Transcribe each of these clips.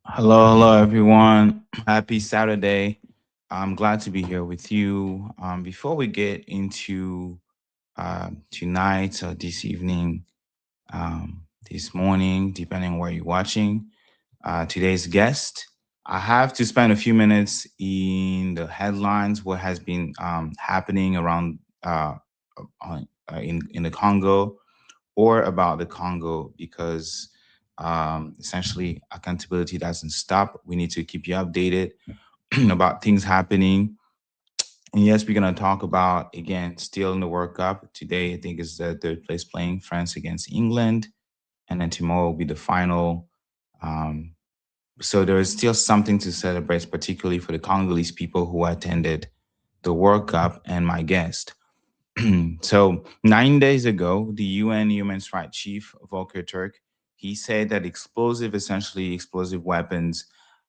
Hello, everyone. Happy Saturday. I'm glad to be here with you. Before we get into tonight or this evening, this morning, depending on where you're watching, today's guest, I have to spend a few minutes in the headlines, what has been happening around in the Congo or about the Congo because essentially accountability doesn't stop. We need to keep you updated about things happening. And yes, we're going to talk about, again, still in the World Cup. Today, I think, is the third place playing France against England. And then tomorrow will be the final. Um, so there is still something to celebrate, particularly for the Congolese people who attended the World Cup and my guest. So 9 days ago, the UN Human Rights Chief Volker Turk, he said that essentially explosive weapons,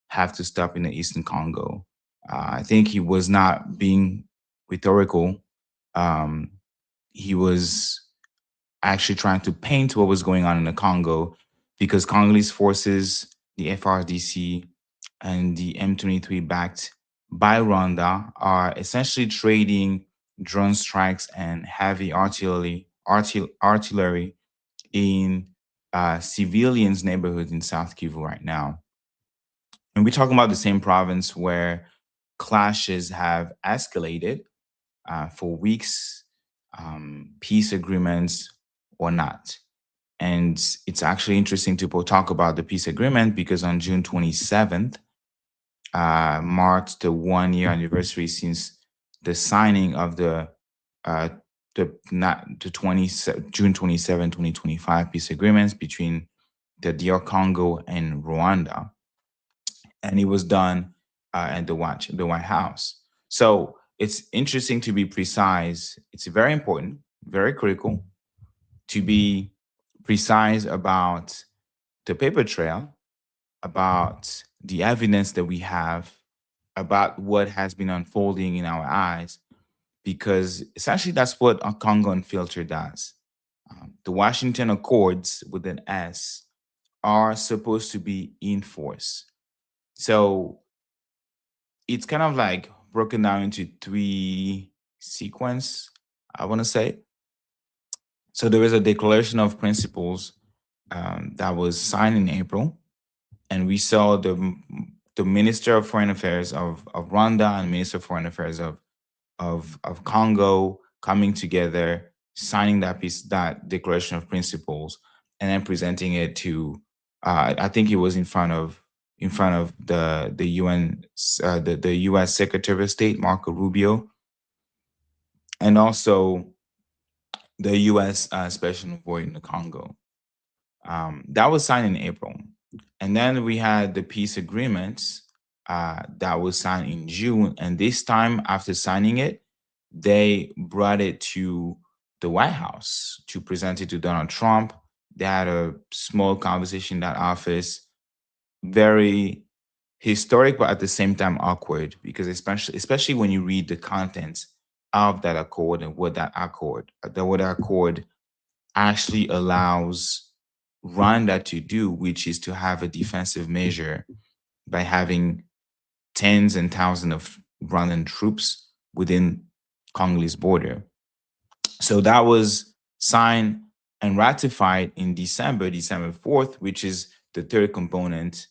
have to stop in the Eastern Congo. I think he was not being rhetorical. Um, he was actually trying to paint what was going on in the Congo because Congolese forces, the FRDC, and the M23 backed by Rwanda are essentially trading drone strikes and heavy artillery in civilians' neighborhoods in South Kivu right now. And we're talking about the same province where clashes have escalated for weeks, peace agreements or not. And it's actually interesting to talk about the peace agreement because on June 27th, marked the 1 year anniversary since the signing of uh, the not the 20 June 27, 2025 peace agreements between the DR Congo and Rwanda, and it was done at the White House. So it's interesting to be precise. It's very important, very critical to be precise about the paper trail, about the evidence that we have, about what has been unfolding in our eyes, because essentially that's what a Congo Unfiltered does. The Washington Accords with an S are supposed to be in force. So it's kind of like broken down into three sequence, I want to say. So there is a declaration of principles that was signed in April, and we saw the Minister of Foreign Affairs of Rwanda and Minister of Foreign Affairs of Congo coming together, signing that declaration of principles, and then presenting it to I think it was in front of the UN the U.S. Secretary of State Marco Rubio, and also the U.S. Special Envoy in the Congo. That was signed in April. And then we had the peace agreements that was signed in June. And this time, after signing it, they brought it to the White House to present it to Donald Trump. They had a small conversation in that office, very historic, but at the same time awkward, because especially when you read the contents of that accord and what that accord actually allows Rwanda to do, which is to have a defensive measure by having tens and thousands of Rwandan troops within Congolese border. So that was signed and ratified in December 4th, which is the third component,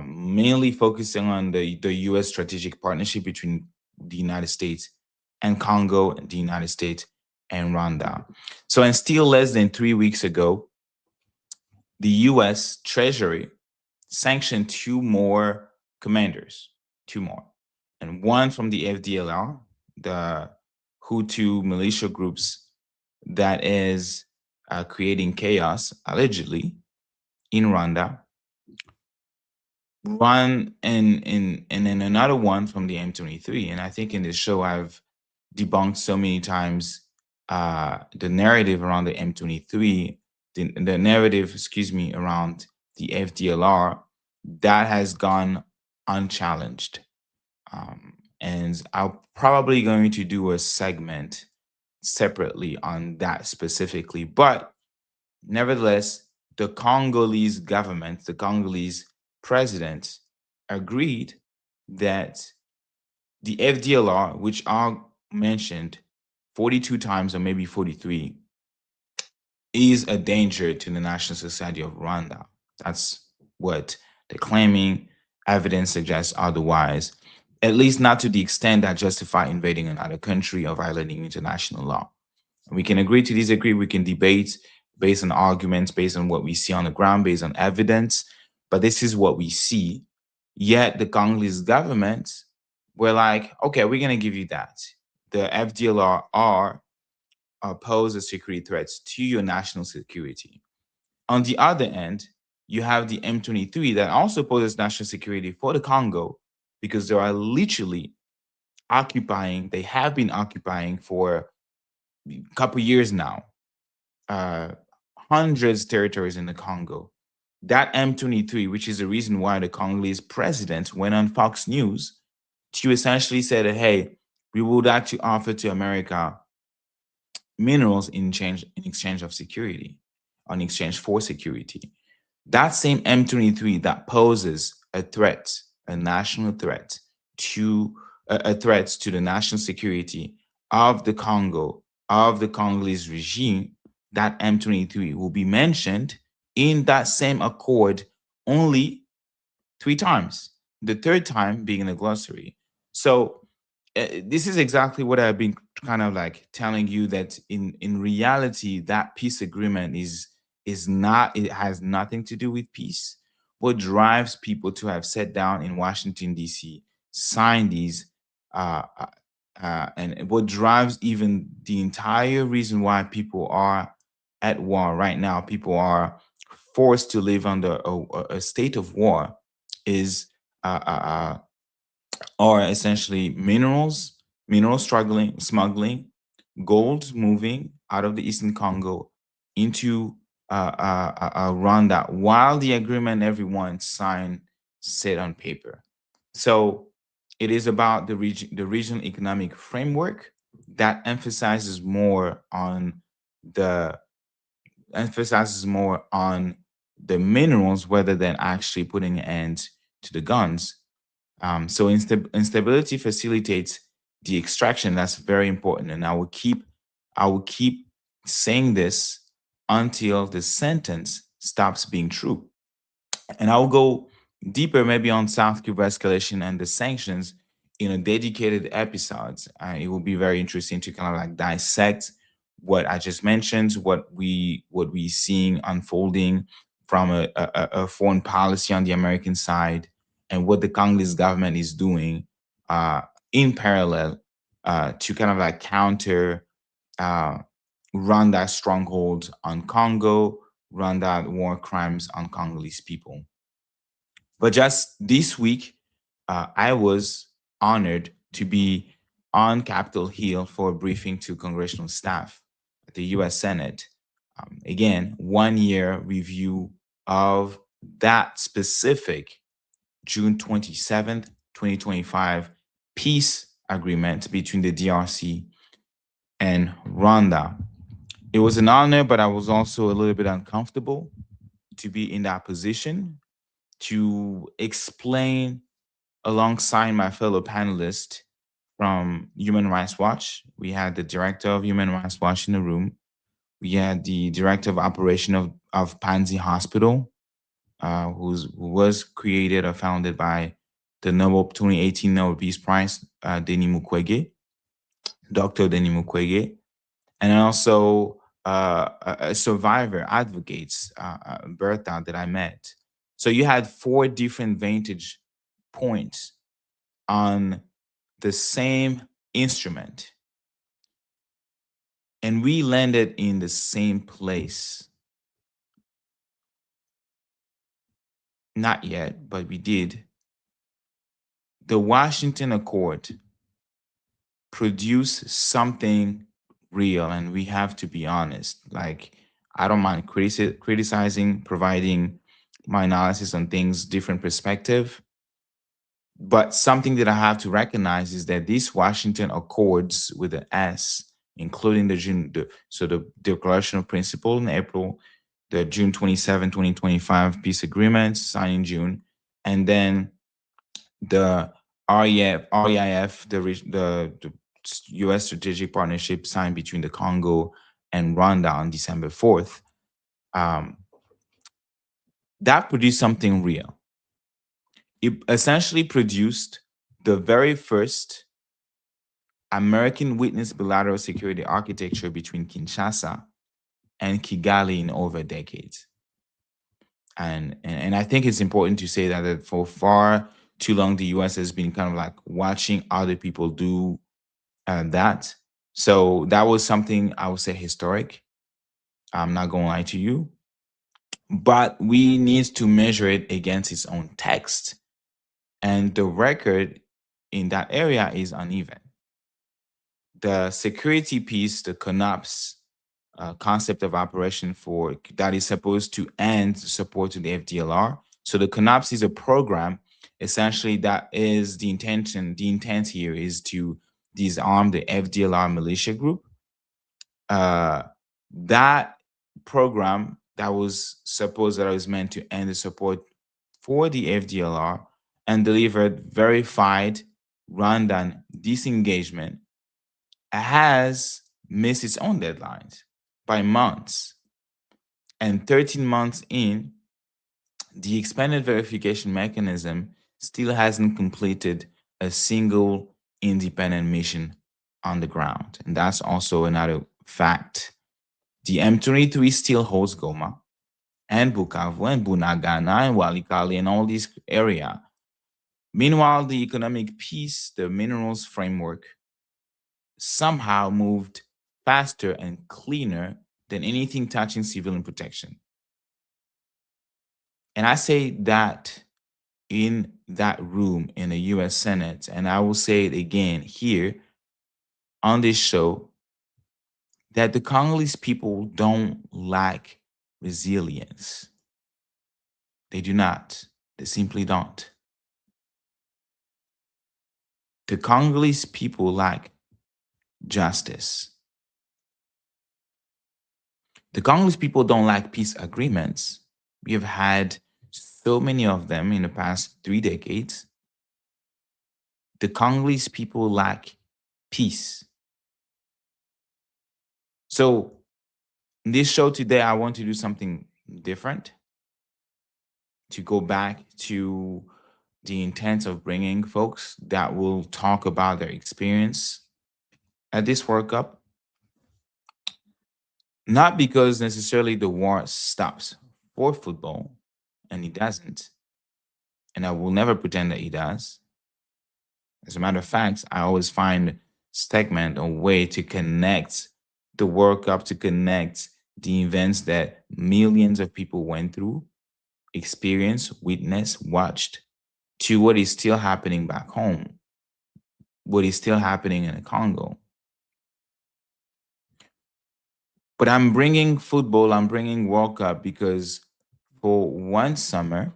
mainly focusing on the U.S. strategic partnership between the United States and Congo, and the United States and Rwanda. So, and still less than 3 weeks ago, the US Treasury sanctioned two more commanders, two more, and one from the FDLR, the Hutu militia groups that is creating chaos, allegedly, in Rwanda, one and then another one from the M23. And I think in this show, I've debunked so many times the narrative around the M23, the narrative, excuse me, around the FDLR that has gone unchallenged. And I'm probably going to do a segment separately on that specifically. But nevertheless, the Congolese government, the Congolese president agreed that the FDLR, which are mentioned 42 times or maybe 43, is a danger to the National Society of Rwanda. That's what they're claiming. Evidence suggests otherwise, at least not to the extent that justify invading another country or violating international law. We can agree to disagree. We can debate based on arguments, based on what we see on the ground, based on evidence. But this is what we see. Yet the Congolese government were like, okay, we're going to give you that. The FDLR pose a security threats to your national security. On the other end, you have the M23 that also poses national security for the Congo because they are literally occupying, they have been occupying for a couple years now, uh, hundreds of territories in the Congo. That M23, which is the reason why the Congolese president went on Fox News to essentially say that, hey, we would actually offer to America minerals in exchange of security, in exchange for security. That same M23 that poses a threat, a national threat to a threat to the national security of the Congo, of the Congolese regime, that M23 will be mentioned in that same accord only 3 times. The third time being in the glossary. So this is exactly what I've been kind of like telling you, that in reality that peace agreement is not, it has nothing to do with peace. What drives people to have sat down in Washington D.C., signed these, and what drives even the entire reason why people are at war right now, people are forced to live under a state of war, is uh, uh, uh, are essentially mineral struggling, smuggling, gold moving out of the Eastern Congo into Rwanda, while the agreement everyone signed said on paper. So it is about the regional economic framework that the emphasizes more on the minerals rather than actually putting an end to the guns. So instability facilitates the extraction. That's very important, and I will keep saying this until the sentence stops being true. And I'll go deeper maybe on South Kivu escalation and the sanctions in a dedicated episodes. It will be very interesting to kind of like dissect what I just mentioned, what we seeing unfolding from a foreign policy on the American side, and what the Congolese government is doing uh, in parallel to kind of like counter uh, Rwanda stronghold on Congo, Rwanda war crimes on Congolese people. But just this week, I was honored to be on Capitol Hill for a briefing to congressional staff at the US Senate. Again, 1 year review of that specific June 27th, 2025 peace agreement between the DRC and Rwanda. It was an honor, but I was also a little bit uncomfortable to be in that position to explain alongside my fellow panelists from Human Rights Watch. We had the director of Human Rights Watch in the room. We had the director of operation of Panzi Hospital, who was created or founded by the Nobel 2018 Nobel Peace Prize, Denis Mukwege, Dr. Denis Mukwege, and also a survivor advocates, Bertha, that I met. So you had 4 different vantage points on the same instrument, and we landed in the same place. Not yet, but we did. The Washington Accord produced something real, and we have to be honest. Like, I don't mind criticizing, providing my analysis on things, different perspective. But something that I have to recognize is that these Washington Accords with an S, including the Declaration of Principle in April, the June 27, 2025 peace agreement signed in June, And then the REIF, the U.S. strategic partnership signed between the Congo and Rwanda on December 4th, that produced something real. It essentially produced the very first American witness bilateral security architecture between Kinshasa and Kigali in over decades. And I think it's important to say that for far too long, the US has been kind of like watching other people do that. So that was something I would say historic. I'm not going to lie to you. But we need to measure it against its own text. And the record in that area is uneven. The security piece, the CONOPS concept of operation for that is supposed to end support to the FDLR. So the CONOPS is a program essentially that is the intention. The intent here is to disarm the FDLR militia group. That program that was supposed that it was meant to end the support for the FDLR and delivered verified Rwandan disengagement has missed its own deadlines by months. And 13 months in, the expanded verification mechanism still hasn't completed a single independent mission on the ground. And that's also another fact. The M23 still holds Goma and Bukavu and Bunagana and Walikali and all these areas. Meanwhile, the economic piece, the minerals framework, somehow moved faster and cleaner than anything touching civilian protection. And I say that in that room in the US Senate, and I will say it again here on this show, that the Congolese people don't lack resilience. They do not. They simply don't. The Congolese people lack justice. The Congolese people don't like peace agreements. We have had so many of them in the past 3 decades. The Congolese people lack peace. So, in this show today, I want to do something different, to go back to the intent of bringing folks that will talk about their experience at this World Cup. Not because necessarily the war stops for football, and it doesn't. And I will never pretend that it does. As a matter of fact, I always find segment a way to connect the World Cup, to connect the events that millions of people went through, experienced, witnessed, watched, to what is still happening back home, what is still happening in the Congo. But I'm bringing football, I'm bringing World Cup because for one summer,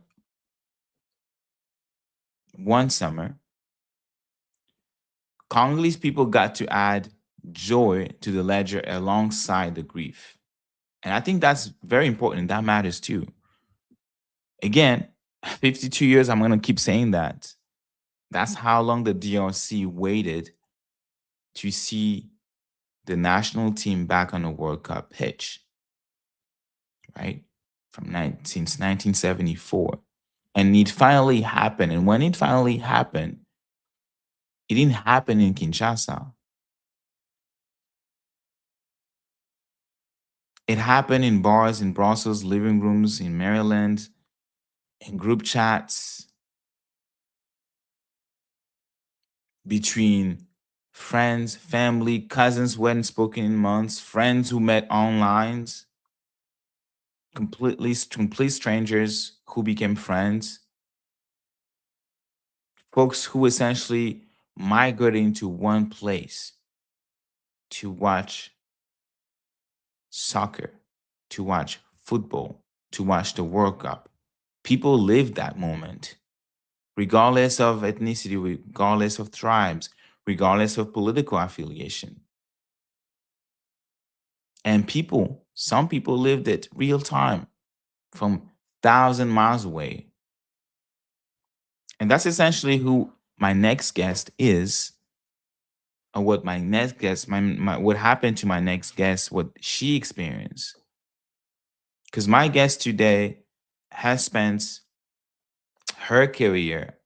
Congolese people got to add joy to the ledger alongside the grief. And I think that's very important. That matters too. Again, 52 years, I'm going to keep saying that. That's how long the DRC waited to see the national team back on the World Cup pitch, right? Since 1974. And it finally happened. And when it finally happened, it didn't happen in Kinshasa. It happened in bars in Brussels, living rooms in Maryland, in group chats between friends, family, cousins who hadn't spoken in months, friends who met online, complete strangers who became friends, folks who essentially migrated into one place to watch soccer, to watch football, to watch the World Cup. People lived that moment, regardless of ethnicity, regardless of tribes, regardless of political affiliation. And some people lived it real time from 1,000 miles away. And that's essentially who my next guest is, or what my next guest, what happened to my next guest, what she experienced. Because my guest today has spent her career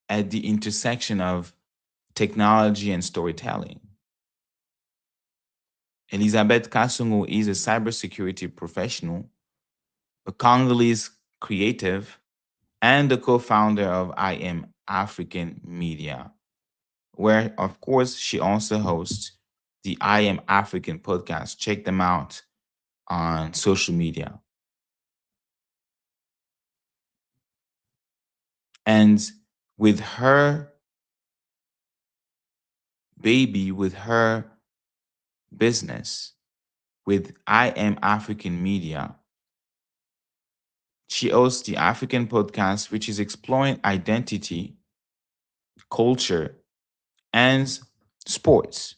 at the intersection of technology and storytelling. Elizabeth Kasongo is a cybersecurity professional, a Congolese creative, and the co-founder of I Am African Media, where of course she also hosts the I Am African podcast. Check them out on social media. And with her baby, with her business, with I Am African Media, she hosts the African podcast, which is exploring identity, culture, and sports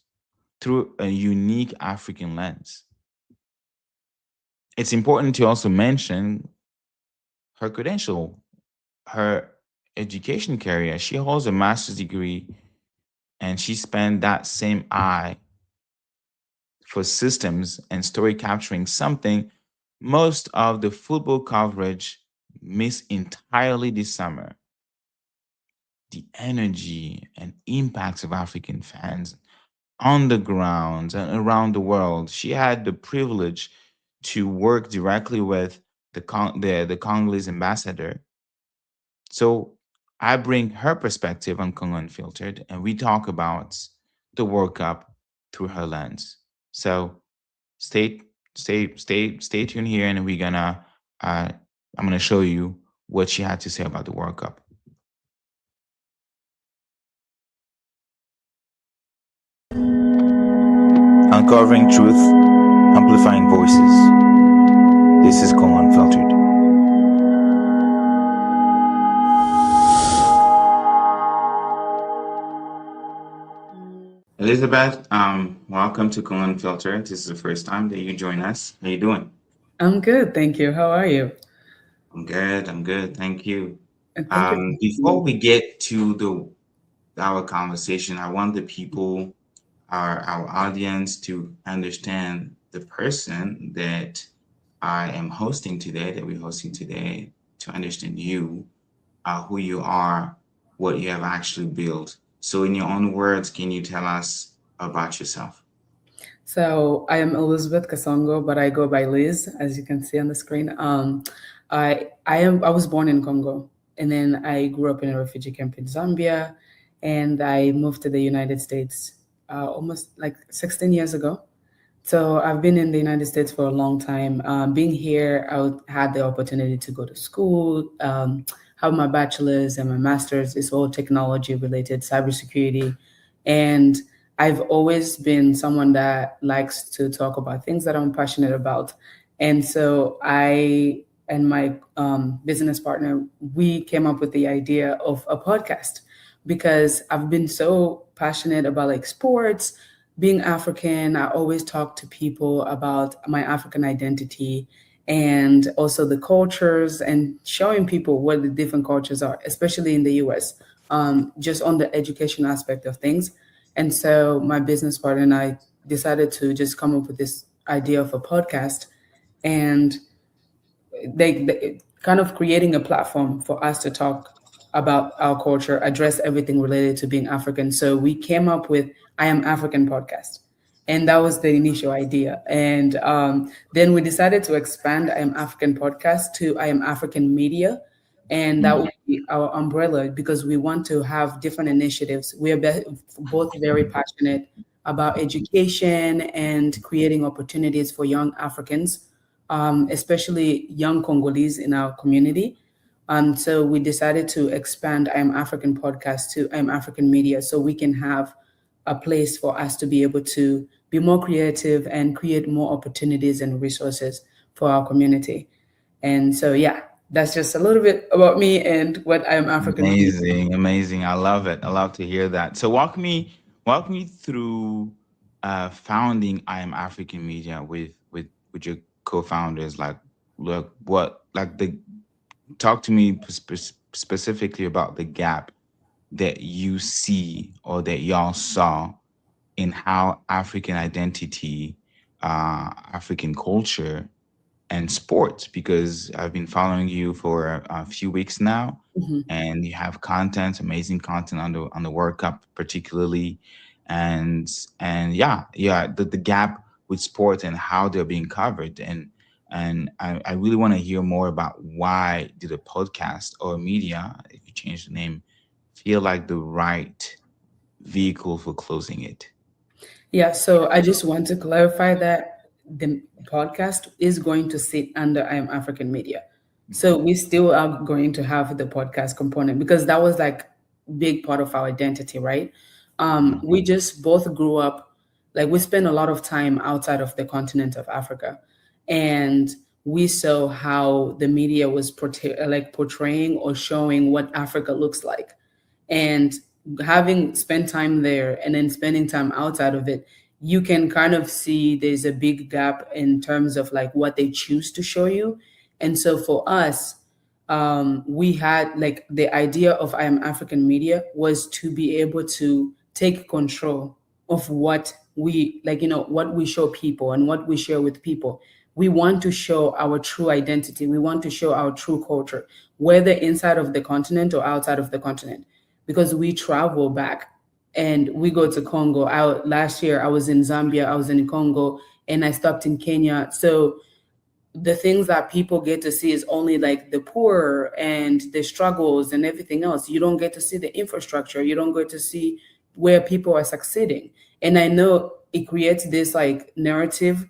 through a unique African lens. It's important to also mention her credential, her education career. She holds a master's degree and she spent that same eye for systems and story capturing, something most of the football coverage missed entirely this summer. The energy and impacts of African fans on the ground and around the world. She had the privilege to work directly with the Congolese ambassador. So I bring her perspective on Congo Unfiltered, and we talk about the World Cup through her lens. So stay stay tuned here, and uh, I'm gonna show you what she had to say about the World Cup. Uncovering truth, amplifying voices. This is Congo Unfiltered. Elizabeth, welcome to Congo Unfiltered. This is the first time that you join us. How you doing? I'm good, thank you. How are you? I'm good. I'm good. Thank you. And thank you for having Before me. we get to the our conversation, I want the people, our audience, to understand the person that I am hosting today, that we're hosting today, to understand you, who you are, what you have actually built. So, in your own words, can you tell us about yourself? So I am Elizabeth Kasongo, but I go by Liz, as you can see on the screen. I was born in Congo, and then I grew up in a refugee camp in Zambia, and I moved to the United States almost like 16 years ago. So I've been in the United States for a long time. Being here, had the opportunity to go to school, have my bachelor's and my master's. It's all technology related, cybersecurity, and I've always been someone that likes to talk about things that I'm passionate about. And so I and my business partner, we came up with the idea of a podcast because I've been so passionate about like sports. Being African, I always talk to people about my African identity and also the cultures and showing people what the different cultures are, especially in the US, just on the education aspect of things. And so my business partner and I decided to just come up with this idea of a podcast. And they kind of creating a platform for us to talk about our culture, address everything related to being African. So we came up with I Am African podcast. And that was the initial idea. And then we decided to expand I Am African podcast to I Am African Media. And that Mm. would be our umbrella because we want to have different initiatives. We are both very passionate about education and creating opportunities for young Africans, especially young Congolese in our community. So we decided to expand I Am African podcast to I Am African Media so we can have a place for us to be able to be more creative and create more opportunities and resources for our community. And so, yeah, that's just a little bit about me and what I Am African Media. Amazing, amazing. I love it. I love to hear that. So walk me through founding I Am African Media with your co-founders. Like, look, what like the talk to me specifically about the gap that you see or that y'all saw in how African identity, African culture, and sports? Because I've been following you for a few weeks now, Mhm. and you have content, amazing content on the World Cup, particularly, and yeah, the gap with sports and how they're being covered, and I really want to hear more about why did a podcast or media, if you change the name, feel like the right vehicle for closing it. Yeah, so I just want to clarify that the podcast is going to sit under I Am African Media. So we still are going to have the podcast component because that was like big part of our identity, right? Mhm. We just both grew up, like we spent a lot of time outside of the continent of Africa, and we saw how the media was portraying or showing what Africa looks like. And having spent time there and then spending time outside of it, you can kind of see there's a big gap in terms of like what they choose to show you. And so for us, we had like the idea of I Am African Media was to be able to take control of what we like, what we show people and what we share with people. We want to show our true identity. We want to show our true culture, whether inside of the continent or outside of the continent, because we travel back and we go to Congo. Last year I was in Zambia, I was in Congo, and I stopped in Kenya. So the things that people get to see is only like the poor and the struggles and everything else. You don't get to see the infrastructure. You don't get to see where people are succeeding. And I know it creates this like narrative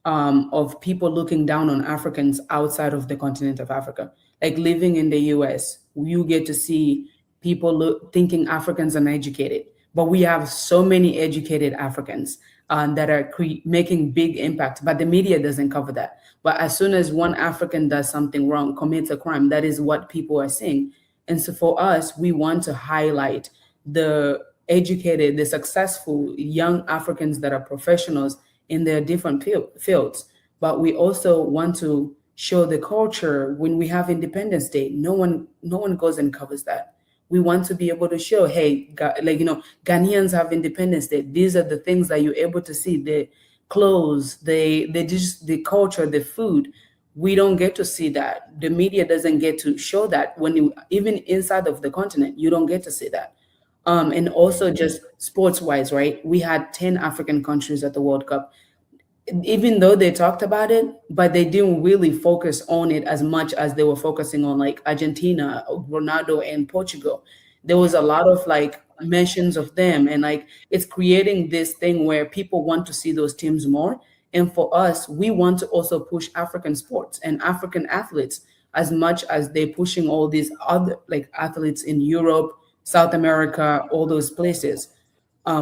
of people looking down on Africans outside of the continent of Africa. Like living in the US, you get to see people thinking Africans are uneducated, but we have so many educated Africans that are making big impact, but the media doesn't cover that. But as soon as one African does something wrong, commits a crime, that is what people are seeing. And so for us, we want to highlight the educated, the successful young Africans that are professionals in their different fields. But we also want to show the culture when we have Independence Day. No one goes and covers that. We want to be able to show, hey, Ghanaians have Independence Day. These are the things that you're able to see. The clothes, they just the culture, the food. We don't get to see that. The media doesn't get to show that. When you even inside of the continent, you don't get to see that. And also just sports wise, right? We had 10 African countries at the World Cup, even though they talked about it, but they didn't really focus on it as much as they were focusing on like Argentina, Ronaldo, and Portugal. There was a lot of like mentions of them, and like it's creating this thing where people want to see those teams more. And for us, we want to also push African sports and African athletes as much as they're pushing all these other like athletes in Europe, South America, all those places.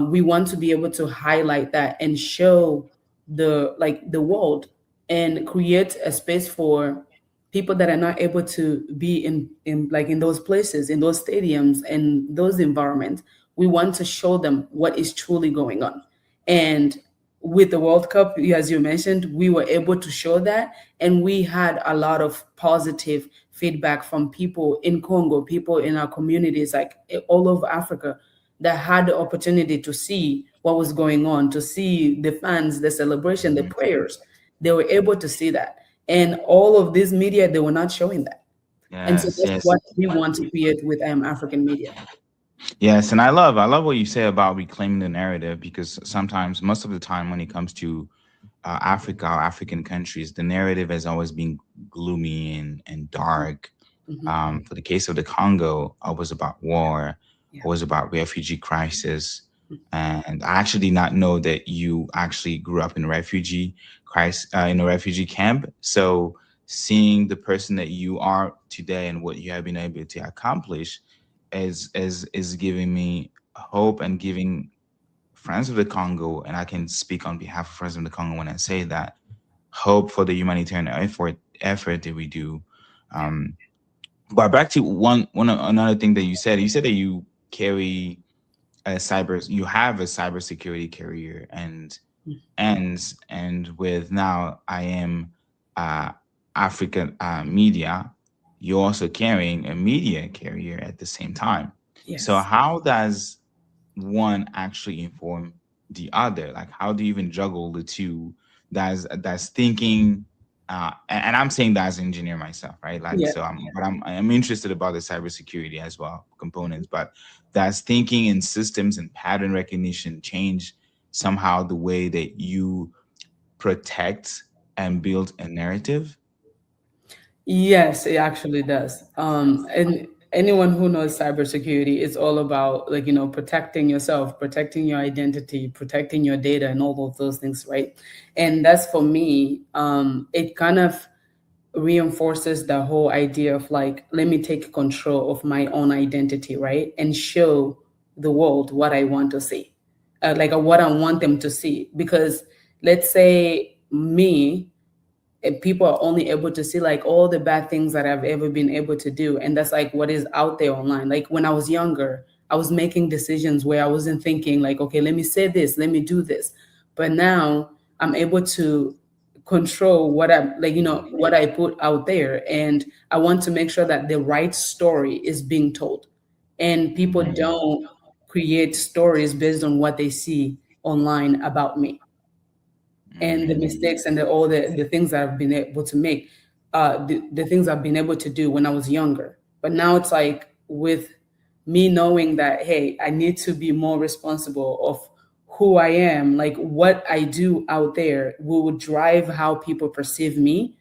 We want to be able to highlight that and show the world and create a space for people that are not able to be in those places, in those stadiums and those environments. We want to show them what is truly going on. And with the World Cup, as you mentioned, we were able to show that, and we had a lot of positive feedback from people in Congo, people in our communities, like all over Africa, that had the opportunity to see what was going on, to see the fans, the celebration, the Mhm. prayers. They were able to see that. And all of this media, they were not showing that. And so Yes, that's yes. what we want to create with African Media. Yes, and I love what you say about reclaiming the narrative, because sometimes, most of the time, when it comes to Africa or African countries, the narrative has always been gloomy and dark. Mhm. For the case of the Congo, it was about war, Yeah. it was about refugee crisis, and I actually did not know that you actually grew up in a refugee crisis, in a refugee camp. So seeing the person that you are today and what you have been able to accomplish is giving me hope and giving Friends of the Congo, and I can speak on behalf of Friends of the Congo when I say that, hope for the humanitarian effort that we do. Um, but back to another thing that you said. You said that you carry you have a cybersecurity career, and with now I am uh, African media. You're also carrying a media career at the same time. So Yes. how does one actually inform the other? Like, how do you even juggle the two? That's thinking, and I'm saying that as an engineer myself, right? Like, Yeah. so I'm interested about the cybersecurity as well components, but that's thinking in systems and pattern recognition change somehow the way that you protect and build a narrative. Yes, it actually does. And anyone who knows cybersecurity, it's all about like, protecting yourself, protecting your identity, protecting your data and all of those things, right? And that's for me, it kind of reinforces the whole idea of like, let me take control of my own identity, right? And show the world what I want to see, what I want them to see. Because let's say me, people are only able to see like all the bad things that I've ever been able to do. And that's like what is out there online. Like when I was younger, I was making decisions where I wasn't thinking like, okay, let me say this, let me do this. But now I'm able to control what I like, what I put out there. And I want to make sure that the right story is being told. And people don't create stories based on what they see online about me and the Mm. mistakes and all the things that I've been able to make, the things I've been able to do when I was younger. But now it's like with me knowing that, hey, I need to be more responsible of who I am, like what I do out there will drive how people perceive me,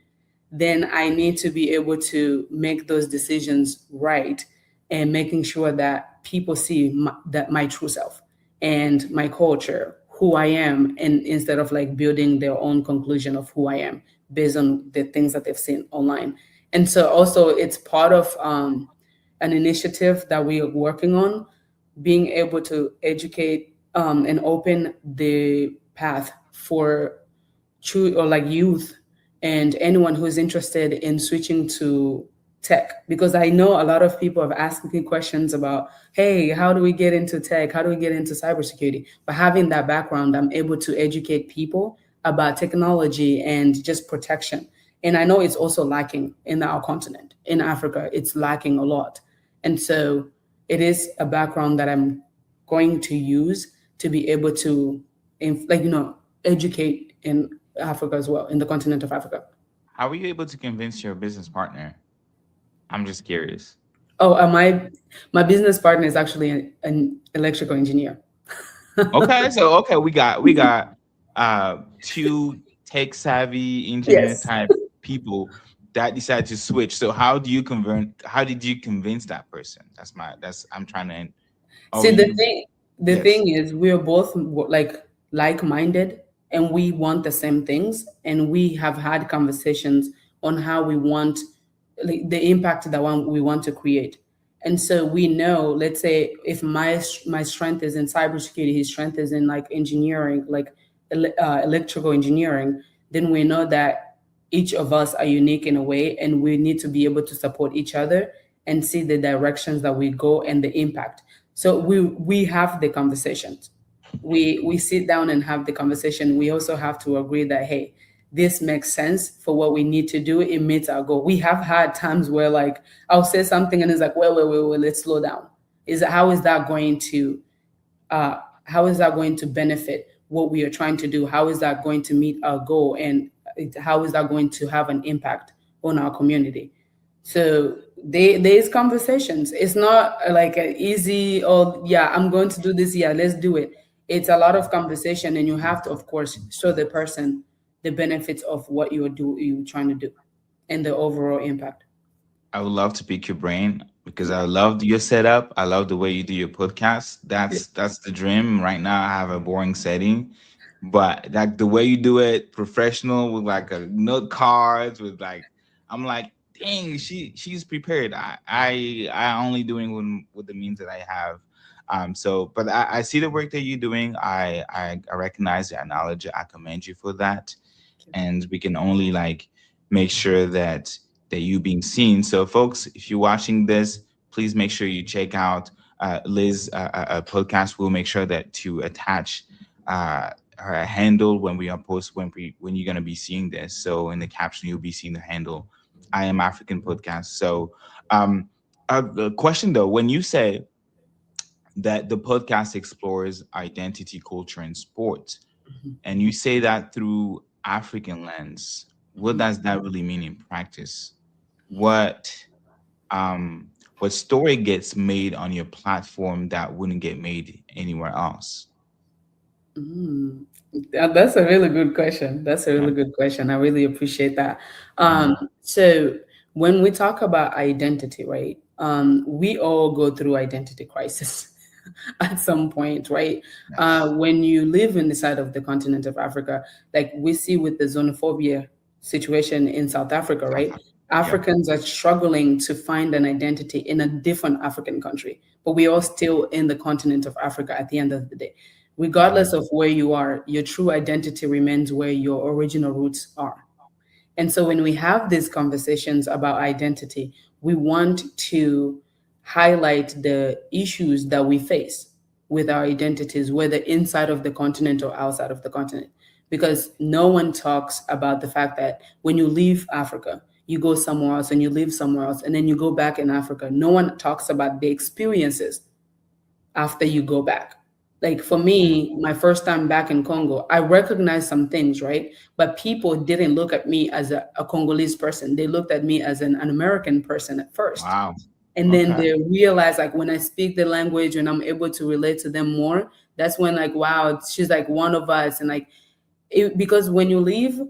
then I need to be able to make those decisions right and making sure that people see that my true self and my culture, who I am, and instead of like building their own conclusion of who I am based on the things that they've seen online. And so also it's part of an initiative that we are working on, being able to educate and open the path for true or like youth and anyone who's interested in switching to tech, because I know a lot of people have asked me questions about, hey, how do we get into tech, how do we get into cybersecurity? But having that background, I'm able to educate people about technology and just protection. And I know it's also lacking in our continent. In Africa, it's lacking a lot. And so it is a background that I'm going to use to be able to educate in Africa as well, in the continent of Africa. How were you able to convince your business partner? I'm just curious. Oh, my business partner is actually an electrical engineer. Okay, so okay, we got two tech savvy engineer Yes. type people that decide to switch. So how did you convince that person? That's I'm trying to oh See, you the yes. thing is, we're both like-minded, and we want the same things, and we have had conversations on how we want like, the impact that we want to create. And so we know, let's say, if my strength is in cybersecurity, his strength is in like engineering, like electrical engineering, then we know that each of us are unique in a way, and we need to be able to support each other and see the directions that we go and the impact. So we have the conversations. We sit down and have the conversation. We also have to agree that, hey, this makes sense for what we need to do. It meets our goal. We have had times where like I'll say something and it's like, wait, let's slow down. Is how is that going to how is that going to benefit what we are trying to do? How is that going to meet our goal? And how is that going to have an impact on our community? So there's conversations. It's not like an easy, oh yeah, I'm going to do this. Yeah, let's do it. It's a lot of conversation, and you have to, of course, show the person the benefits of what you're trying to do, and the overall impact. I would love to pick your brain because I love your setup. I love the way you do your podcast. That's the dream. Right now, I have a boring setting, but like the way you do it, professional with like a note cards with like, I'm like, dang, she's prepared. I only doing with the means that I have. So, but I see the work that you're doing. I recognize, I acknowledge it. I commend you for that, and we can only like make sure that you being seen. So, folks, if you're watching this, please make sure you check out Liz podcast. We'll make sure that to attach her handle when we are post when you're gonna be seeing this. So in the caption, you'll be seeing the handle. I am African podcast. So, the question though, when you say that the podcast explores identity, culture, and sport. Mhm. And you say that through African lens. What Mhm. does that really mean in practice? What um what story gets made on your platform that wouldn't get made anywhere else? Mm. That's a really good question. That's a Yeah. really good question. I really appreciate that. Mhm. So when we talk about identity, right? We all go through identity crisis at some point, right? Yes. When you live in the side of the continent of Africa, like we see with the xenophobia situation in South Africa, South right? Africa. Yep. Africans are struggling to find an identity in a different African country, but we are still in the continent of Africa at the end of the day. Regardless Mhm. of where you are, your true identity remains where your original roots are. And so when we have these conversations about identity, we want to highlight the issues that we face with our identities, whether inside of the continent or outside of the continent. Because no one talks about the fact that when you leave Africa, you go somewhere else and you live somewhere else, and then you go back in Africa. No one talks about the experiences after you go back. Like for Mhm. me, my first time back in Congo, I recognized some things, right? But people didn't look at me as a Congolese person. They looked at me as an American person at first. Wow. And then Okay. they realize like when I speak the language and I'm able to relate to them more, that's when like, wow, she's like one of us. And like, because when you leave,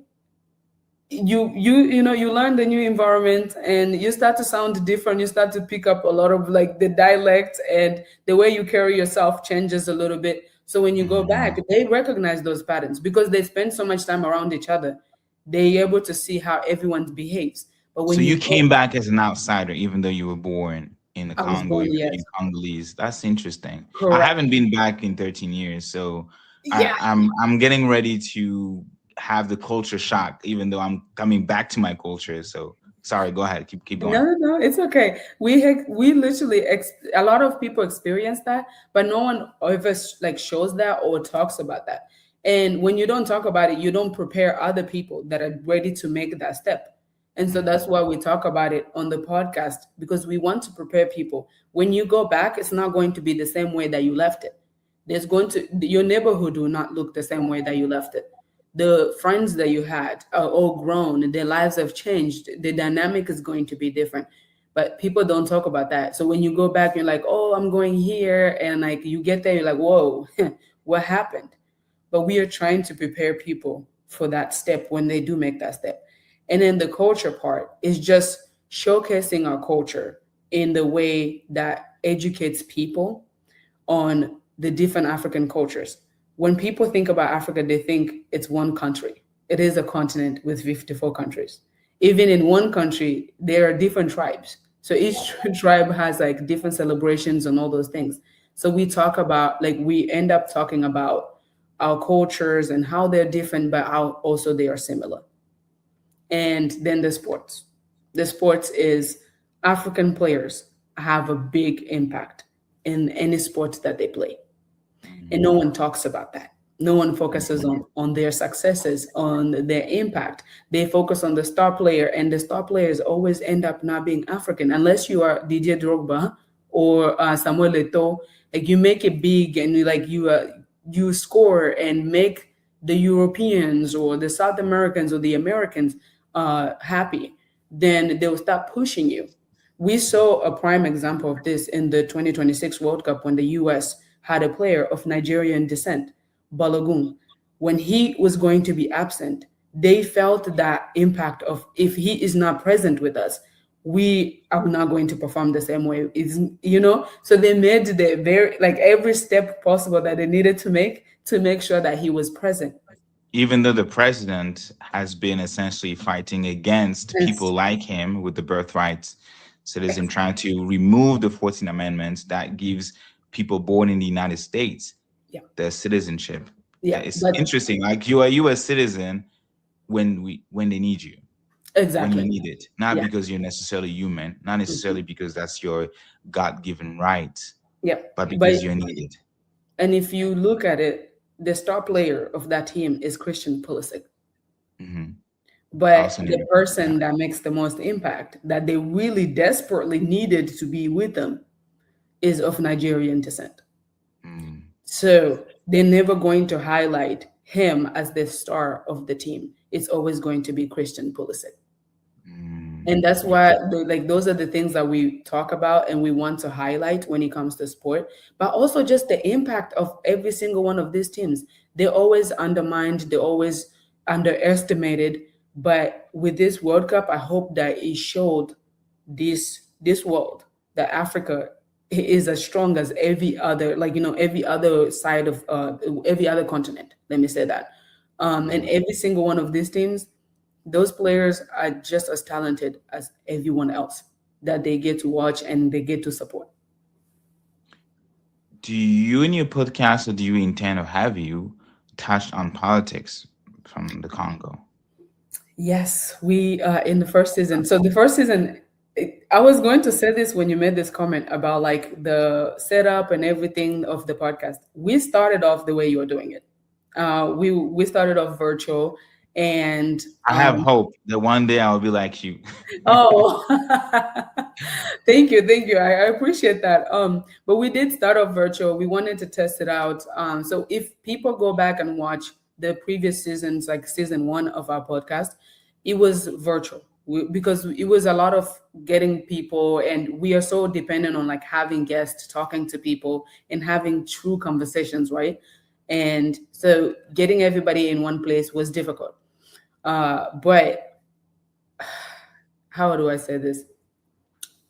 you learn the new environment and you start to sound different. You start to pick up a lot of like the dialect, and the way you carry yourself changes a little bit. So when you go back, Mhm. they recognize those patterns because they spend so much time around each other. They're able to see how everyone behaves. But So when you you go, came back as an outsider, even though you were born in the I was Congo, born, even though yes, you're Congolese. That's interesting. I correct. haven't been back in 13 years, so Yeah. I'm getting ready to have the culture shock, even though I'm coming back to my culture. So sorry, go ahead, keep No, going. no, no, it's okay. We literally a lot of people experience that, but no one ever like shows that or talks about that. And when you don't talk about it, you don't prepare other people that are ready to make that step. And so that's Mhm. why we talk about it on the podcast, because we want to prepare people. When you go back, it's not going to be the same way that you left it. There's going to Your neighborhood will not look the same way that you left it. The friends that you had are all grown, their lives have changed, the dynamic is going to be different. But people don't talk about that. So when you go back, you're like, oh, I'm going here, and like you get there, you're like, whoa, what happened? But we are trying to prepare people for that step when they do make that step. And then the culture part is just showcasing our culture in the way that educates people on the different African cultures. When people think about Africa, they think it's one country. It is a continent with 54 countries. Even in one country, there are different tribes. So each tribe has like different celebrations and all those things. So we talk about, like, we end up talking about our cultures and how they're different, but how also they are similar. And then the sports. The sports is African players have a big impact in any sport that they play. And no Mhm. one talks about that. No one focuses Mhm. on their successes, on their impact. They focus on the star player, and the star players always end up not being African unless you are DJ Drogba or Samuel Eto'o. Like you make it big, and you score and make the Europeans or the South Americans or the Americans happy. Then they'll stop pushing you. We saw a prime example of this in the 2026 World Cup when the US had a player of Nigerian descent, Balogun. When he was going to be absent, they felt that impact of, if he is not present with us, we are not going to perform the same way. So they made the very, like, every step possible that they needed to make sure that he was present. Even though the president has been essentially fighting against people Yes. like him with the birthright citizen, trying to remove the 14th Amendment that gives people born in the United States Yeah. the citizenship. Yeah. It's But interesting. Like you are a U.S. citizen when they need you, when you exactly. need it, not Yeah. because you're necessarily human, not necessarily Mhm. because that's your God-given right, Yeah. but But because you're needed. And if you look at it, the star player of that team is Christian Pulisic. Hmm. But Also the needed. Yeah. person that makes the most impact, that they really desperately needed to be with them, is of Nigerian descent. So they're never going to highlight him as the star of the team. It's always going to be Christian Pulisic. And that's why, like, those are the things that we talk about and we want to highlight when it comes to sport, but also just the impact of every single one of these teams. They're always undermined, they're always underestimated. But with this World Cup, I hope that it showed this world that Africa is as strong as every other, like, every other side of every other continent. Let me say that. And every single one of these teams, those players are just as talented as everyone else that they get to watch and they get to support. Do you in your podcast, or do you intend, or have you touched on politics from the Congo? Yes, we in the first season. So the first season, I was going to say this when you made this comment about like the setup and everything of the podcast. We started off the way you're doing it. We started off virtual, and I have hope that one day I'll be like you. oh, thank you. I appreciate that. But we did start off virtual. We wanted to test it out. So if people go back and watch the previous seasons, like season one of our podcast, it was virtual because it was a lot of getting people, and we are so dependent on like having guests, talking to people, and having true conversations, right? And so getting everybody in one place was difficult. But how do I say this?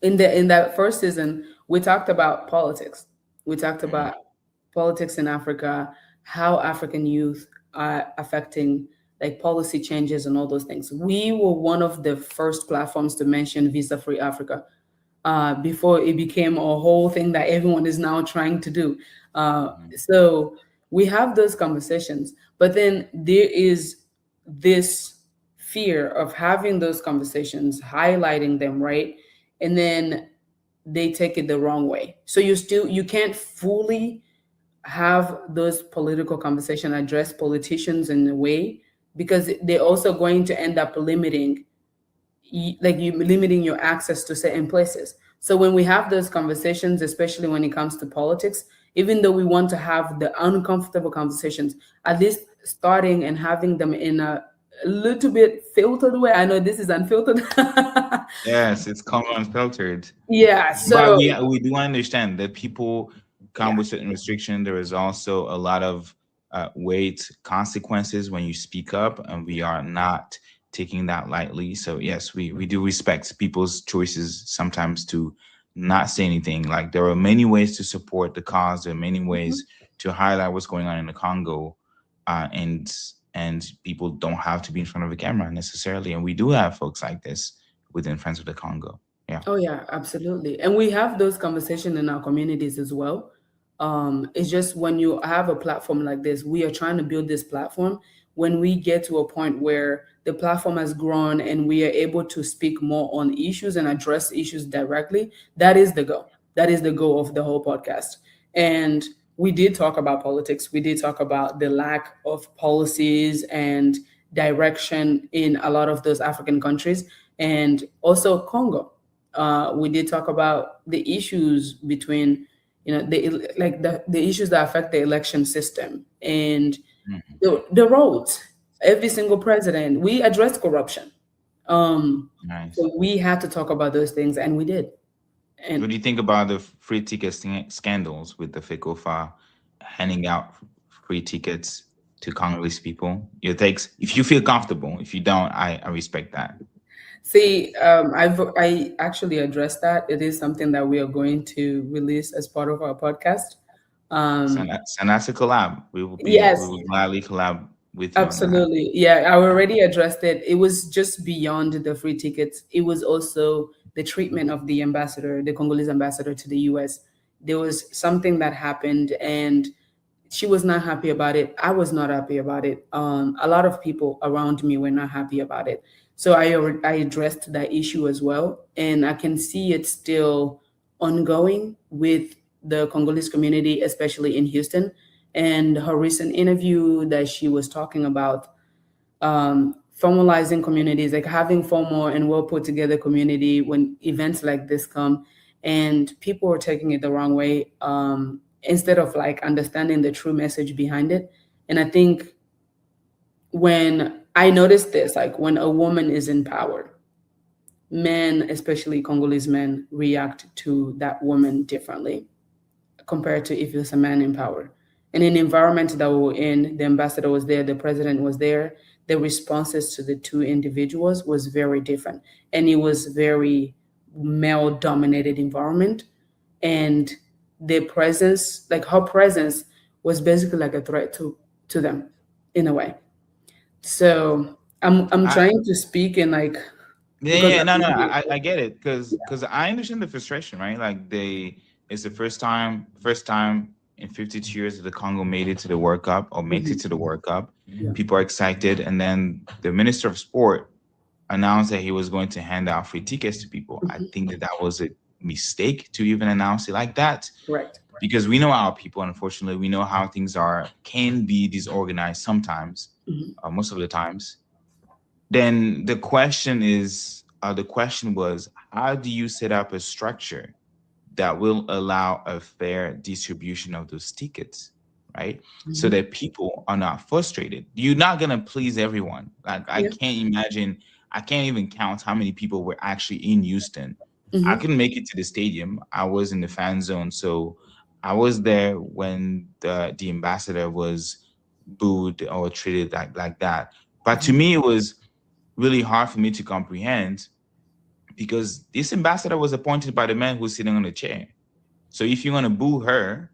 In that first season, we talked about politics. We talked about politics in Africa, how African youth are affecting like policy changes and all those things. We were one of the first platforms to mention visa-free Africa before it became a whole thing that everyone is now trying to do. So we have those conversations, but then there is this fear of having those conversations, highlighting them, right? And then they take it the wrong way. So you can't fully have those political conversation, address politicians in a way, because they're also going to end up limiting your access to certain places. So when we have those conversations, especially when it comes to politics, even though we want to have the uncomfortable conversations, at least starting and having them in a little bit filtered way. I know this is unfiltered. Yes, it's come unfiltered. Yeah. But So we do understand that people come yeah. with certain restriction. There is also a lot of weight consequences when you speak up, and we are not taking that lightly. So yes, we do respect people's choices sometimes to not say anything. Like, there are many ways to support the cause. There are many Mhm. ways to highlight what's going on in the Congo, and people don't have to be in front of a camera necessarily. And we do have folks like this within Friends of the Congo. Yeah. Oh yeah, absolutely. And we have those conversations in our communities as well. It's just when you have a platform like this, we are trying to build this platform. When we get to a point where the platform has grown and we are able to speak more on issues and address issues directly, that is the goal. That is the goal of the whole podcast. And we did talk about politics. We did talk about the lack of policies and direction in a lot of those African countries, and also Congo. We did talk about the issues between, the issues that affect the election system and Mhm. the roads. Every single president, we addressed corruption. Nice. So we had to talk about those things, and we did. And What do you think about the free ticket scandals with the FECOFA handing out free tickets to Congolese people? Your takes, if you feel comfortable. If you don't, I respect that. see, I actually addressed that. It is something that we are going to release as part of our podcast. Um, Send us a collab. We yes, will gladly collab with you on that. absolutely. Yeah, I already addressed it. It was just beyond the free tickets. It was also the treatment of the ambassador, the Congolese ambassador to the US. There was something that happened, and she was not happy about it. I was not happy about it. A lot of people around me were not happy about it. So I addressed that issue as well, and I can see it still ongoing with the Congolese community, especially in Houston. And her recent interview that she was talking about formalizing communities, like having formal and well put together community when events like this come, and people are taking it the wrong way. instead of like understanding the true message behind it. And I think when I noticed this, like when a woman is in power, men, especially Congolese men, react to that woman differently compared to if it's a man in power. And in the environment that we were in, the ambassador was there, the president was there, the responses to the two individuals was very different. And it was very male dominated environment. And their presence, like her presence, was basically like a threat to them in a way. So I'm I, trying to speak in like yeah, because yeah, I've no, been no, here. I get it because I understand the frustration, right? Like it's the first time in 52 years that the Congo made it to the World Cup or makes it Mhm. to the World Cup. Yeah. People are excited, and then the Minister of Sport announced that he was going to hand out free tickets to people. I Mhm. think that that was a mistake to even announce it like that Correct. because we know our people. Unfortunately, we know how things are can be disorganized sometimes, Mhm. most of the times. Then the question was, how do you set up a structure that will allow a fair distribution of those tickets, right? So Mhm. that people are not frustrated. You're not gonna please everyone. Like Yeah. I can't even count how many people were actually in Houston. I Mhm. couldn't make it to the stadium. I was in the fan zone, so I was there when the ambassador was booed or treated like that. But to Mhm. me, it was really hard for me to comprehend because this ambassador was appointed by the man who's sitting on the chair. So if you're gonna boo her,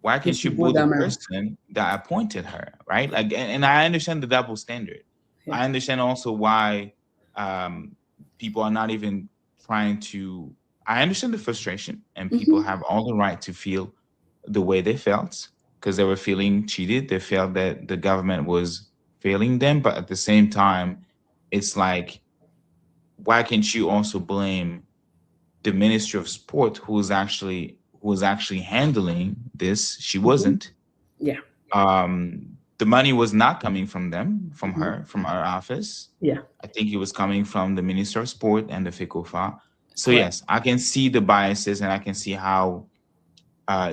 why You can't you should go boo the that man. person that appointed her, right? Like, and I understand the double standard. Yeah. I understand also why um, people are not even trying to. I understand the frustration, and people Mhm. have all the right to feel the way they felt because they were feeling cheated. They felt that the government was failing them, but at the same time, it's like, why can't you also blame the Ministry of Sport, who was actually handling this? She Mhm. wasn't. Yeah. The money was not coming from them, Mhm. from our office. Yeah. I think it was coming from the Minister of Sport and the FICOFA. So Correct. yes, I can see the biases and I can see how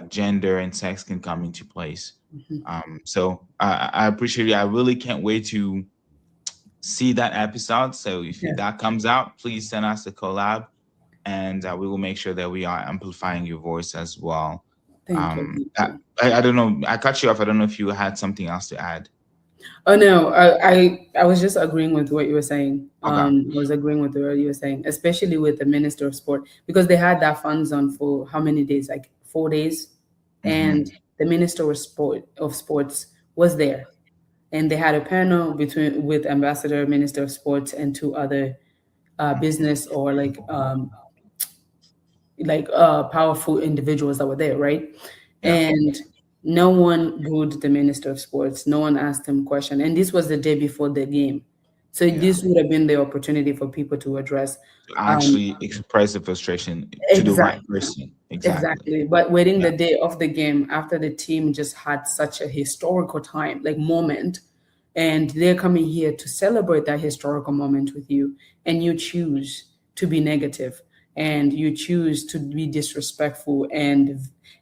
gender and sex can come into place. Mhm. I appreciate it. I really can't wait to see that episode. So if Yeah. that comes out, please send us the collab, and we will make sure that we are amplifying your voice as well. Thank you. Thank I, you. I don't know. I cut you off. I don't know if you had something else to add. Oh no, I was just agreeing with what you were saying. Okay. I was agreeing with what you were saying, especially with the Minister of Sport, because they had that fund zone for how many days? Like 4 days, and Hmm. the Minister of Sports was there, and they had a panel between with Ambassador, Minister of Sports, and two other business or powerful individuals that were there, right? Yeah. And no one booed the Minister of Sports. No one asked him question. And this was the day before the game. So Yeah. this would have been the opportunity for people to address. To Um, actually express the frustration to the right exactly, person. Exactly. exactly. But waiting Yeah. the day of the game after the team just had such a historical time, like moment, and they're coming here to celebrate that historical moment with you, and you choose to be negative and you choose to be disrespectful, and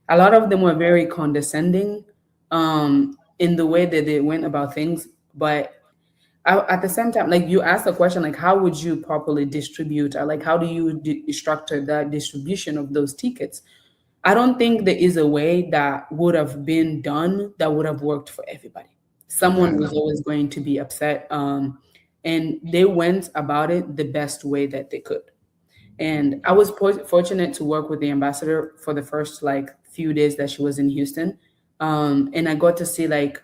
a lot of them were very condescending in the way that they went about things. But at the same time, like you asked a question, like how would you properly distribute, or like how do you structure that distribution of those tickets? I don't think there is a way that would have been done that would have worked for everybody. Someone was Exactly. always going to be upset. And they went about it the best way that they could. And I was fortunate to work with the ambassador for the first like few days that she was in Houston. And I got to see like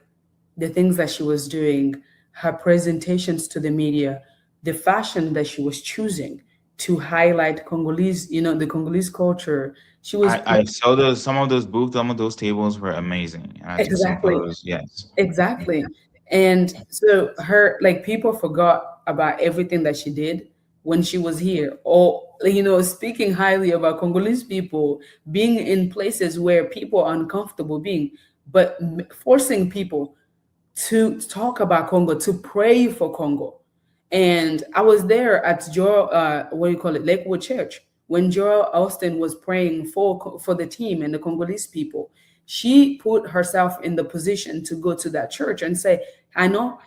the things that she was doing, her presentations to the media, the fashion that she was choosing to highlight Congolese, the Congolese culture. She was I saw those some of those booths, some of those tables were amazing, and I took some exactly. photos. Yes. Exactly. And so her like people forgot about everything that she did when she was here, or speaking highly about Congolese people, being in places where people are uncomfortable being, but forcing people to talk about Congo, to pray for Congo. And I was there at Joel, what do you call it, Lakewood Church, when Joel Austin was praying for the team and the Congolese people. She put herself in the position to go to that church and say, I know,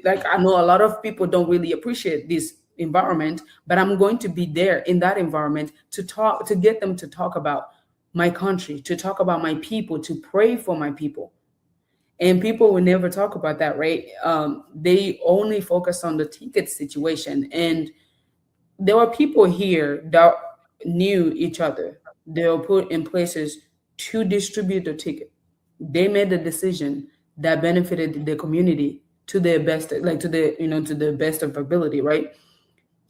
like, I know a lot of people don't really appreciate this environment, but I'm going to be there in that environment to talk, to get them to talk about my country, to talk about my people, to pray for my people. And people will never talk about that, right? They only focus on the ticket situation. And there were people here that knew each other. They were put in places to distribute the ticket. They made the decision that benefited the community to their best, like to the, to the best of ability, right?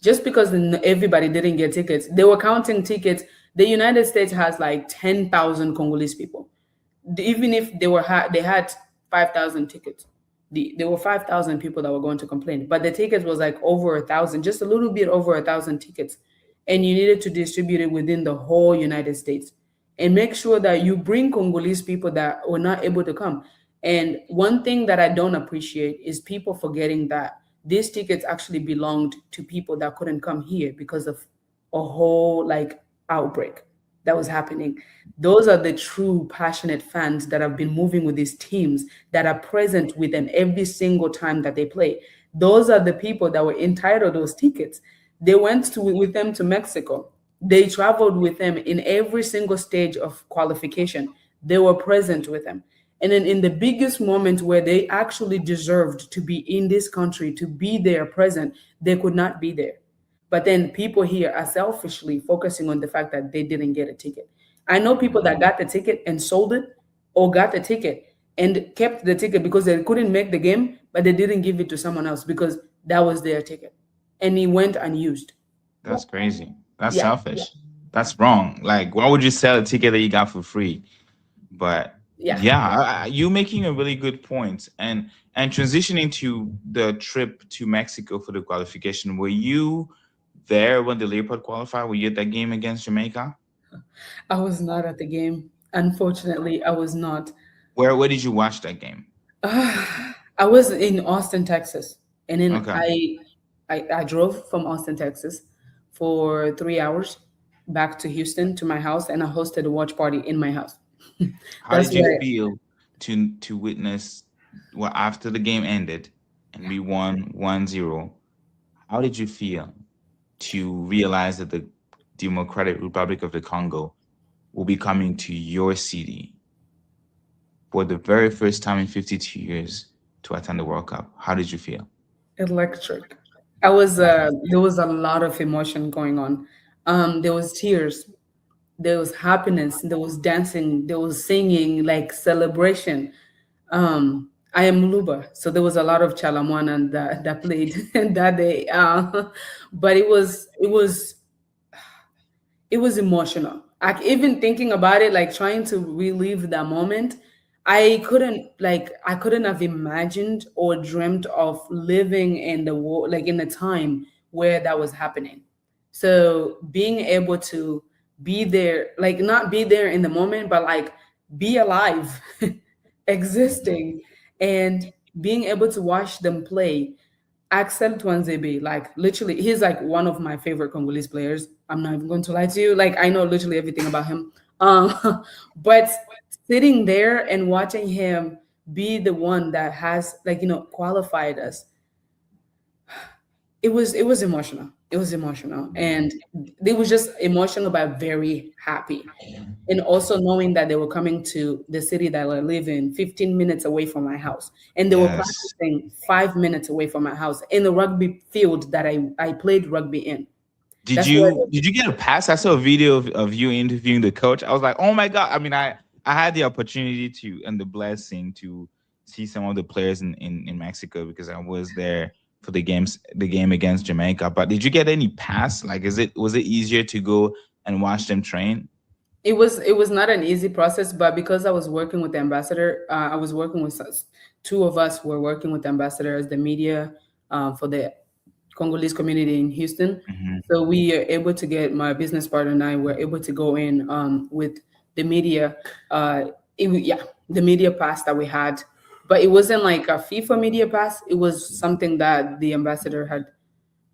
Just because everybody didn't get tickets, they were counting tickets. The United States has like 10,000 Congolese people. Even if they had 5,000 tickets, there were 5,000 people that were going to complain, but the tickets was like over 1,000, just a little bit over 1,000 tickets, and you needed to distribute it within the whole United States and make sure that you bring Congolese people that were not able to come. And one thing that I don't appreciate is people forgetting that these tickets actually belonged to people that couldn't come here because of a whole like outbreak that was happening. Those are the true passionate fans that have been moving with these teams, that are present with them every single time that they play. Those are the people that were entitled those tickets. They went with them to Mexico. They traveled with them in every single stage of qualification. They were present with them. And then in the biggest moment where they actually deserved to be in this country, to be there present, they could not be there. But then people here are selfishly focusing on the fact that they didn't get a ticket. I know people that got the ticket and sold it, or got the ticket and kept the ticket because they couldn't make the game, but they didn't give it to someone else because that was their ticket. And he went unused. That's crazy. That's Yeah, selfish. That's wrong. Like, why would you sell a ticket that you got for free? But yeah. yeah, you making a really good point. And transitioning to the trip to Mexico for the qualification, were you there when the Leopard qualified? Were you at that game against Jamaica? I was not at the game. Unfortunately, I was not. Where did you watch that game? I was in Austin, Texas, and then Okay. I drove from Austin, Texas, for 3 hours back to Houston to my house, and I hosted a watch party in my house. How That's did you where feel to witness, well, after the game ended and we won 1-0? How did you feel to realize that the Democratic Republic of the Congo will be coming to your city for the very first time in 52 years to attend the World Cup? How did you feel? electric. There was a lot of emotion going on. There was tears, there was happiness, there was dancing, there was singing, like celebration. I am Luba, so there was a lot of Chalamwana that played that day. But it was emotional. Like, even thinking about it, like trying to relive that moment, I couldn't have imagined or dreamt of living in the war, like in a time where that was happening. So being able to be there, like not be there in the moment, but like be alive, existing, and being able to watch them play. Axel Twanzebe, like literally, he's like one of my favorite Congolese players. I'm not even going to lie to you. Like, I know literally everything about him. But sitting there and watching him be the one that has, like, qualified us, it was emotional. It was emotional, and it was just emotional but very happy. And also knowing that they were coming to the city that I live in, 15 minutes away from my house, and they were Yes. practicing 5 minutes away from my house in the rugby field that I played rugby in. Did That's where. you did you get a pass? I saw a video of you interviewing the coach. I was like, oh my God. I mean, I had the opportunity to and the blessing to see some of the players in Mexico because I was there for the game against Jamaica. But did you get any pass? Like, was it easier to go and watch them train? It was not an easy process, but because I was working with the ambassador, I was working with us. Two of us were working with the ambassador as the media, for the Congolese community in Houston. Hmm. So we are able to get, my business partner and I were able to go in, with the media. Yeah, the media pass that we had, but it wasn't like a FIFA media pass. It was something that the ambassador had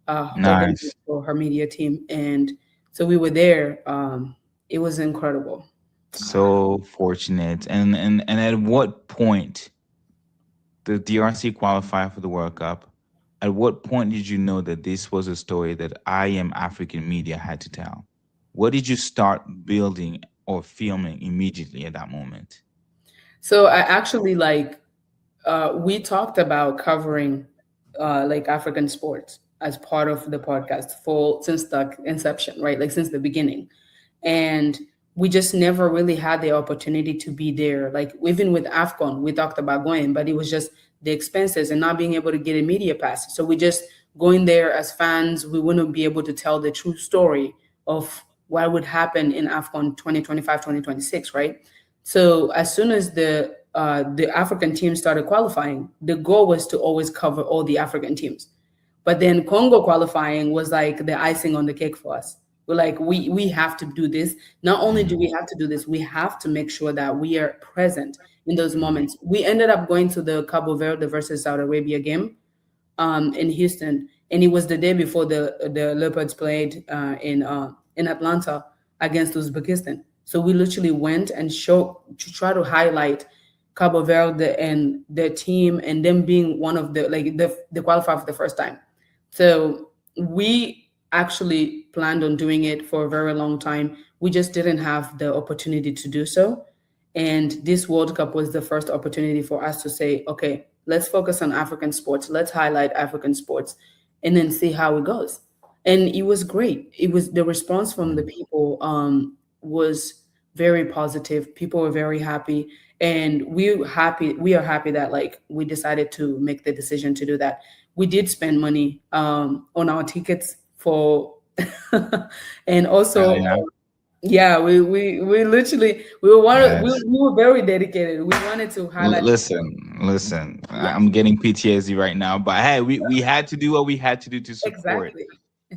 Nice. organized for her media team, and so we were there. It was incredible. So fortunate. And at what point the DRC qualified for the World Cup? At what point did you know that this was a story that I Am African Media had to tell? What did you start building or filming immediately at that moment? So I actually like we talked about covering like African sports as part of the podcast for since the inception, right? Like since the beginning. And we just never really had the opportunity to be there. Like even with AFCON, we talked about going, but it was just the expenses and not being able to get a media pass. So we just going there as fans, we wouldn't be able to tell the true story of what would happen in AFCON 2025, 2026, right? So as soon as the African teams started qualifying, the goal was to always cover all the African teams. But then Congo qualifying was like the icing on the cake for us. We're like, we have to do this. Not only do we have to do this, we have to make sure that we are present in those moments. We ended up going to the Cabo Verde versus Saudi Arabia game in Houston, and it was the day before the Leopards played in Atlanta against Uzbekistan. So we literally went and show to try to highlight Cabo Verde and their team and them being one of the qualifier for the first time. So we actually planned on doing it for a very long time. We just didn't have the opportunity to do so. And this World Cup was the first opportunity for us to say, okay, let's focus on African sports. Let's highlight African sports and then see how it goes. And it was great. It was the response from the people was very positive. People were very happy. And we are happy that like we decided to make the decision to do that. We did spend money on our tickets for and also Yeah. yeah, we literally Yes. we were very dedicated. We wanted to highlight. Listen. Yeah, I'm getting PTSD right now, but hey, we had to do what we had to do to support. exactly,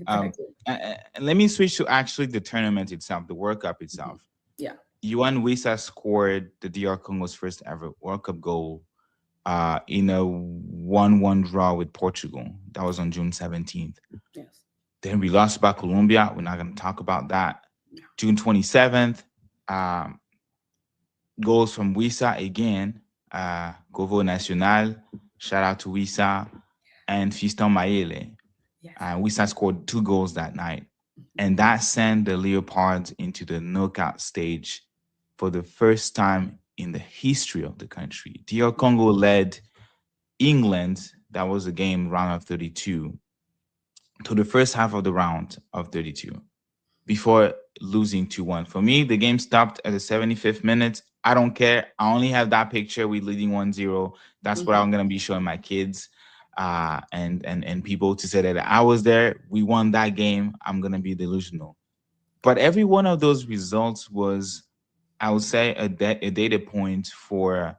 Um, exactly. and let me switch to actually the tournament itself, the World Cup Mhm. itself. Yeah. Yuan Wisa scored the DR Congo's first ever World Cup goal in a 1-1 draw with Portugal. That was on June 17th. Yes. Then we lost by Colombia. We're not going to talk about that. Yeah. June 27th, um, goals from Wisa again. Govo Nacional, shout out to Wisa, and Fiston Mayele. Yes. Wisa scored 2 goals that night. Mhm. And that sent the Leopards into the knockout stage for the first time in the history of the country. DR Congo led England, that was a game round of 32, to the first half of the round of 32 before losing 2-1. For me, the game stopped at the 75th minute. I don't care. I only have that picture with leading 1-0. That's what Mhm. I'm going to be showing my kids and people to say that I was there. We won that game. I'm going to be delusional. But every one of those results was, I would say, a data point for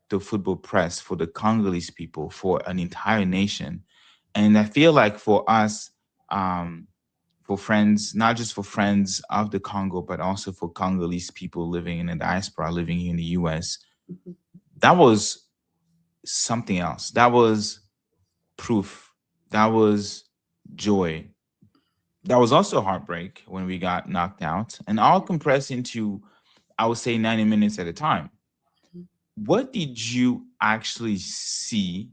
the football press, for the Congolese people, for an entire nation. And I feel like for us, for friends, not just for friends of the Congo, but also for Congolese people living in the diaspora, living here in the US, Mhm. that was something else. That was proof. That was joy. That was also heartbreak when we got knocked out, and all compressed into, I would say, 90 minutes at a time. What did you actually see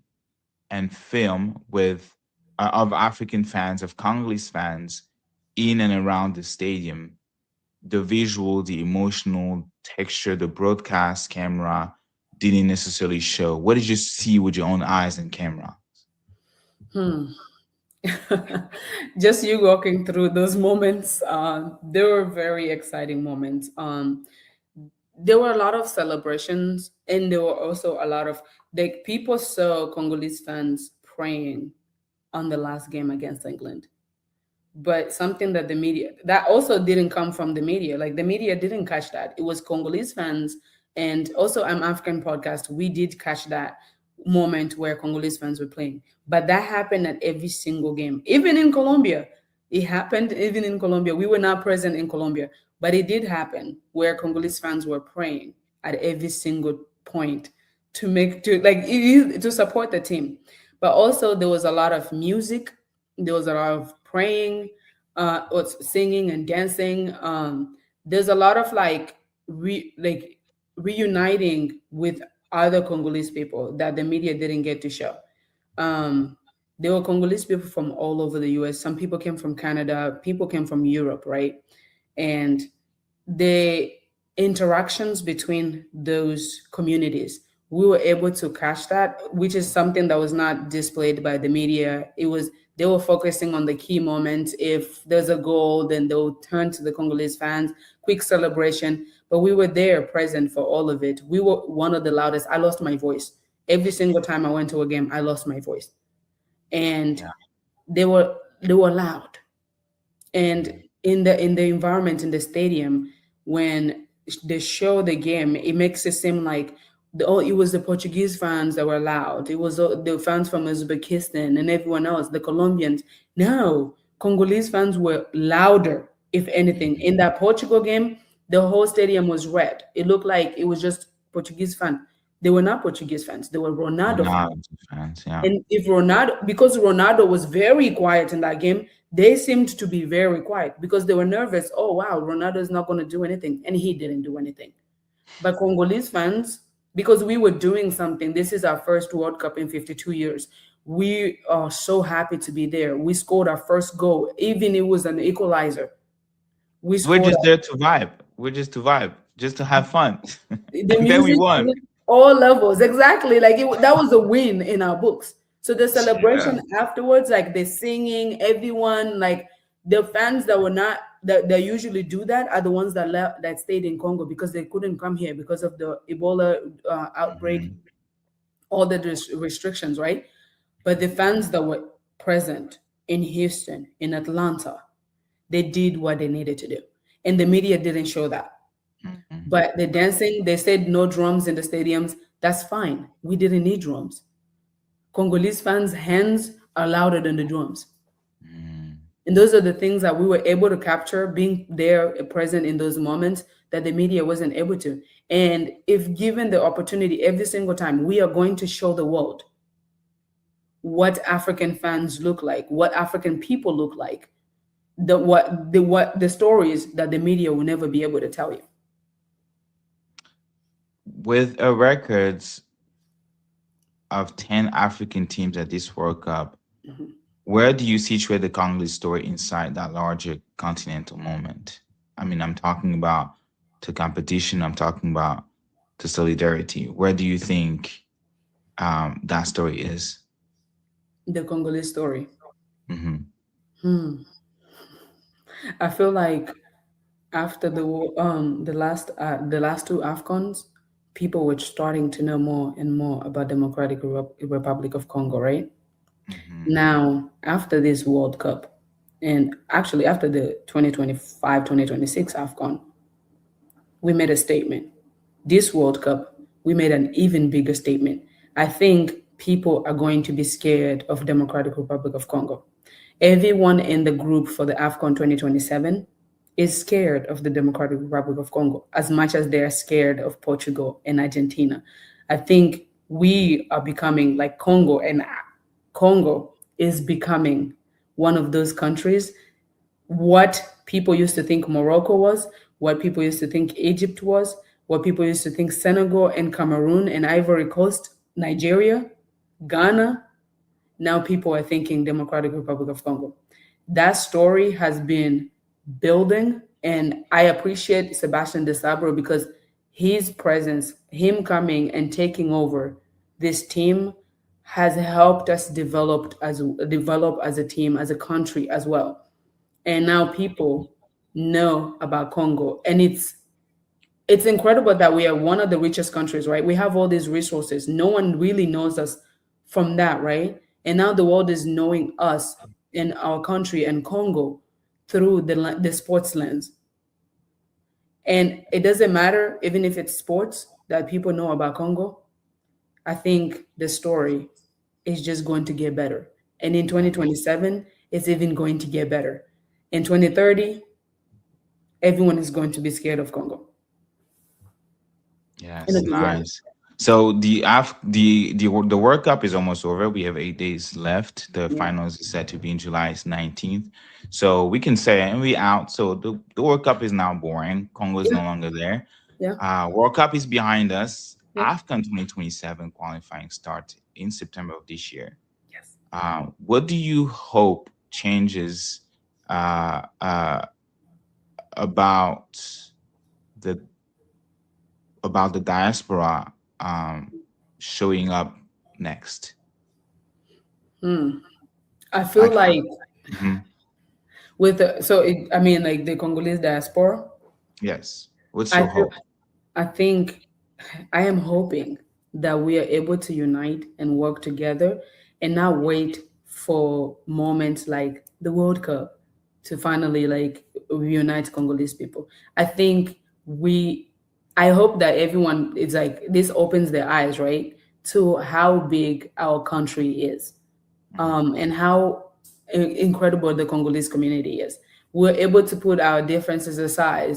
and film with of African fans, of Congolese fans in and around the stadium? The visual, the emotional texture, the broadcast camera didn't necessarily show. What did you see with your own eyes and camera? Hmm. Just you walking through those moments, they were very exciting moments. There were a lot of celebrations, and there were also a lot of like people saw Congolese fans praying on the last game against England. But something that the media that also didn't come from the media, like the media didn't catch that. It was Congolese fans, and also I'm African podcast, we did catch that moment where Congolese fans were playing. But that happened at every single game, even in Colombia. It happened even in Colombia. We were not present in Colombia, but it did happen where Congolese fans were praying at every single point to make to like to support the team. But also there was a lot of music, there was a lot of praying, or singing and dancing. There's a lot of like like reuniting with other Congolese people that the media didn't get to show. Um, there were Congolese people from all over the US. Some people came from Canada, people came from Europe, right? And the interactions between those communities, we were able to catch that, which is something that was not displayed by the media. It was, they were focusing on the key moments. If there's a goal, then they'll turn to the Congolese fans, quick celebration. But we were there present for all of it. We were one of the loudest. I lost my voice every single time I went to a game. I lost my voice, and Yeah. they were loud. And in the environment in the stadium, when they show the game, it makes it seem like it was the Portuguese fans that were loud, it was the fans from Uzbekistan and everyone else, the Colombians. No, Congolese fans were louder. If anything, in Mhm. that Portugal game, the whole stadium was red. It looked like it was just Portuguese fans. They were not Portuguese fans, they were Ronaldo fans. Ronaldo fans, yeah. And if Ronaldo, because Ronaldo was very quiet in that game, they seemed to be very quiet because they were nervous. Oh, wow, Ronaldo is not going to do anything. And he didn't do anything. But Congolese fans, because we were doing something, this is our first World Cup in 52 years. We are so happy to be there. We scored our first goal, even it was an equalizer. We We're scored just there to vibe. We're just to vibe, just to have fun. the And then we music, won. all levels, exactly, like that was a win in our books. So the Yeah. celebration afterwards, like the singing, everyone, like the fans that were not, that usually do that, are the ones that left, that stayed in Congo because they couldn't come here because of the Ebola outbreak, Mhm. all the restrictions, right? But the fans that were present in Houston, in Atlanta, they did what they needed to do, and the media didn't show that. Mhm. But the dancing, they said no drums in the stadiums. That's fine. We didn't need drums. Congolese fans' hands are louder than the drums. Mhm. And those are the things that we were able to capture, being there present in those moments that the media wasn't able to. And if given the opportunity every single time, we are going to show the world what African fans look like, what African people look like, the stories that the media will never be able to tell you. With a records of 10 African teams at this World Cup, Mhm. where do you situate the Congolese story inside that larger continental moment? I mean, I'm talking about to competition, I'm talking about to solidarity. Where do you think that story is? The Congolese story. Hmm. Hmm. I feel like after the last two AFCONs, people were starting to know more and more about Democratic Republic of Congo, right? Hmm. Now, after this World Cup, and actually after the 2025, 2026 AFCON, we made a statement. This World Cup, we made an even bigger statement. I think people are going to be scared of Democratic Republic of Congo. Everyone in the group for the AFCON 2027 is scared of the Democratic Republic of Congo as much as they're scared of Portugal and Argentina. I think we are becoming like Congo, and Congo is becoming one of those countries. What people used to think Morocco was, what people used to think Egypt was, what people used to think Senegal and Cameroon and Ivory Coast, Nigeria, Ghana, now people are thinking Democratic Republic of Congo. That story has been building, and I appreciate Sebastian de Sabro because his presence, him coming and taking over this team, has helped us develop as a team, as a country as well. And now people know about Congo, and it's incredible that we are one of the richest countries, right? We have all these resources. No one really knows us from that, right? And now the world is knowing us in our country and Congo through the sports lens. And it doesn't matter, even if it's sports that people know about Congo. I think the story is just going to get better. And in Yeah. 2027, it's even going to get better. In 2030, everyone is going to be scared of Congo in a Yes, good way. nice. So the World Cup is almost over. We have 8 days left. The Yeah. finals is set to be in July 19th. So we can say, and we out. So the World Cup is now boring. Congo is Yeah. no longer there. Yeah. World Cup is behind us. Yep. AFCON 2027 qualifying start in September of this year. Yes. What do you hope changes uh, uh, about the diaspora showing up next? I feel Like, like mhm, with the, so it, I mean, like the Congolese diaspora, yes. What's I your feel, hope? I think I am hoping that we are able to unite and work together and not wait for moments like the World Cup to finally like reunite Congolese people. I think we, I hope that everyone is like, this opens their eyes, right, to how big our country is, Mhm. and how incredible the Congolese community is. We're able to put our differences aside.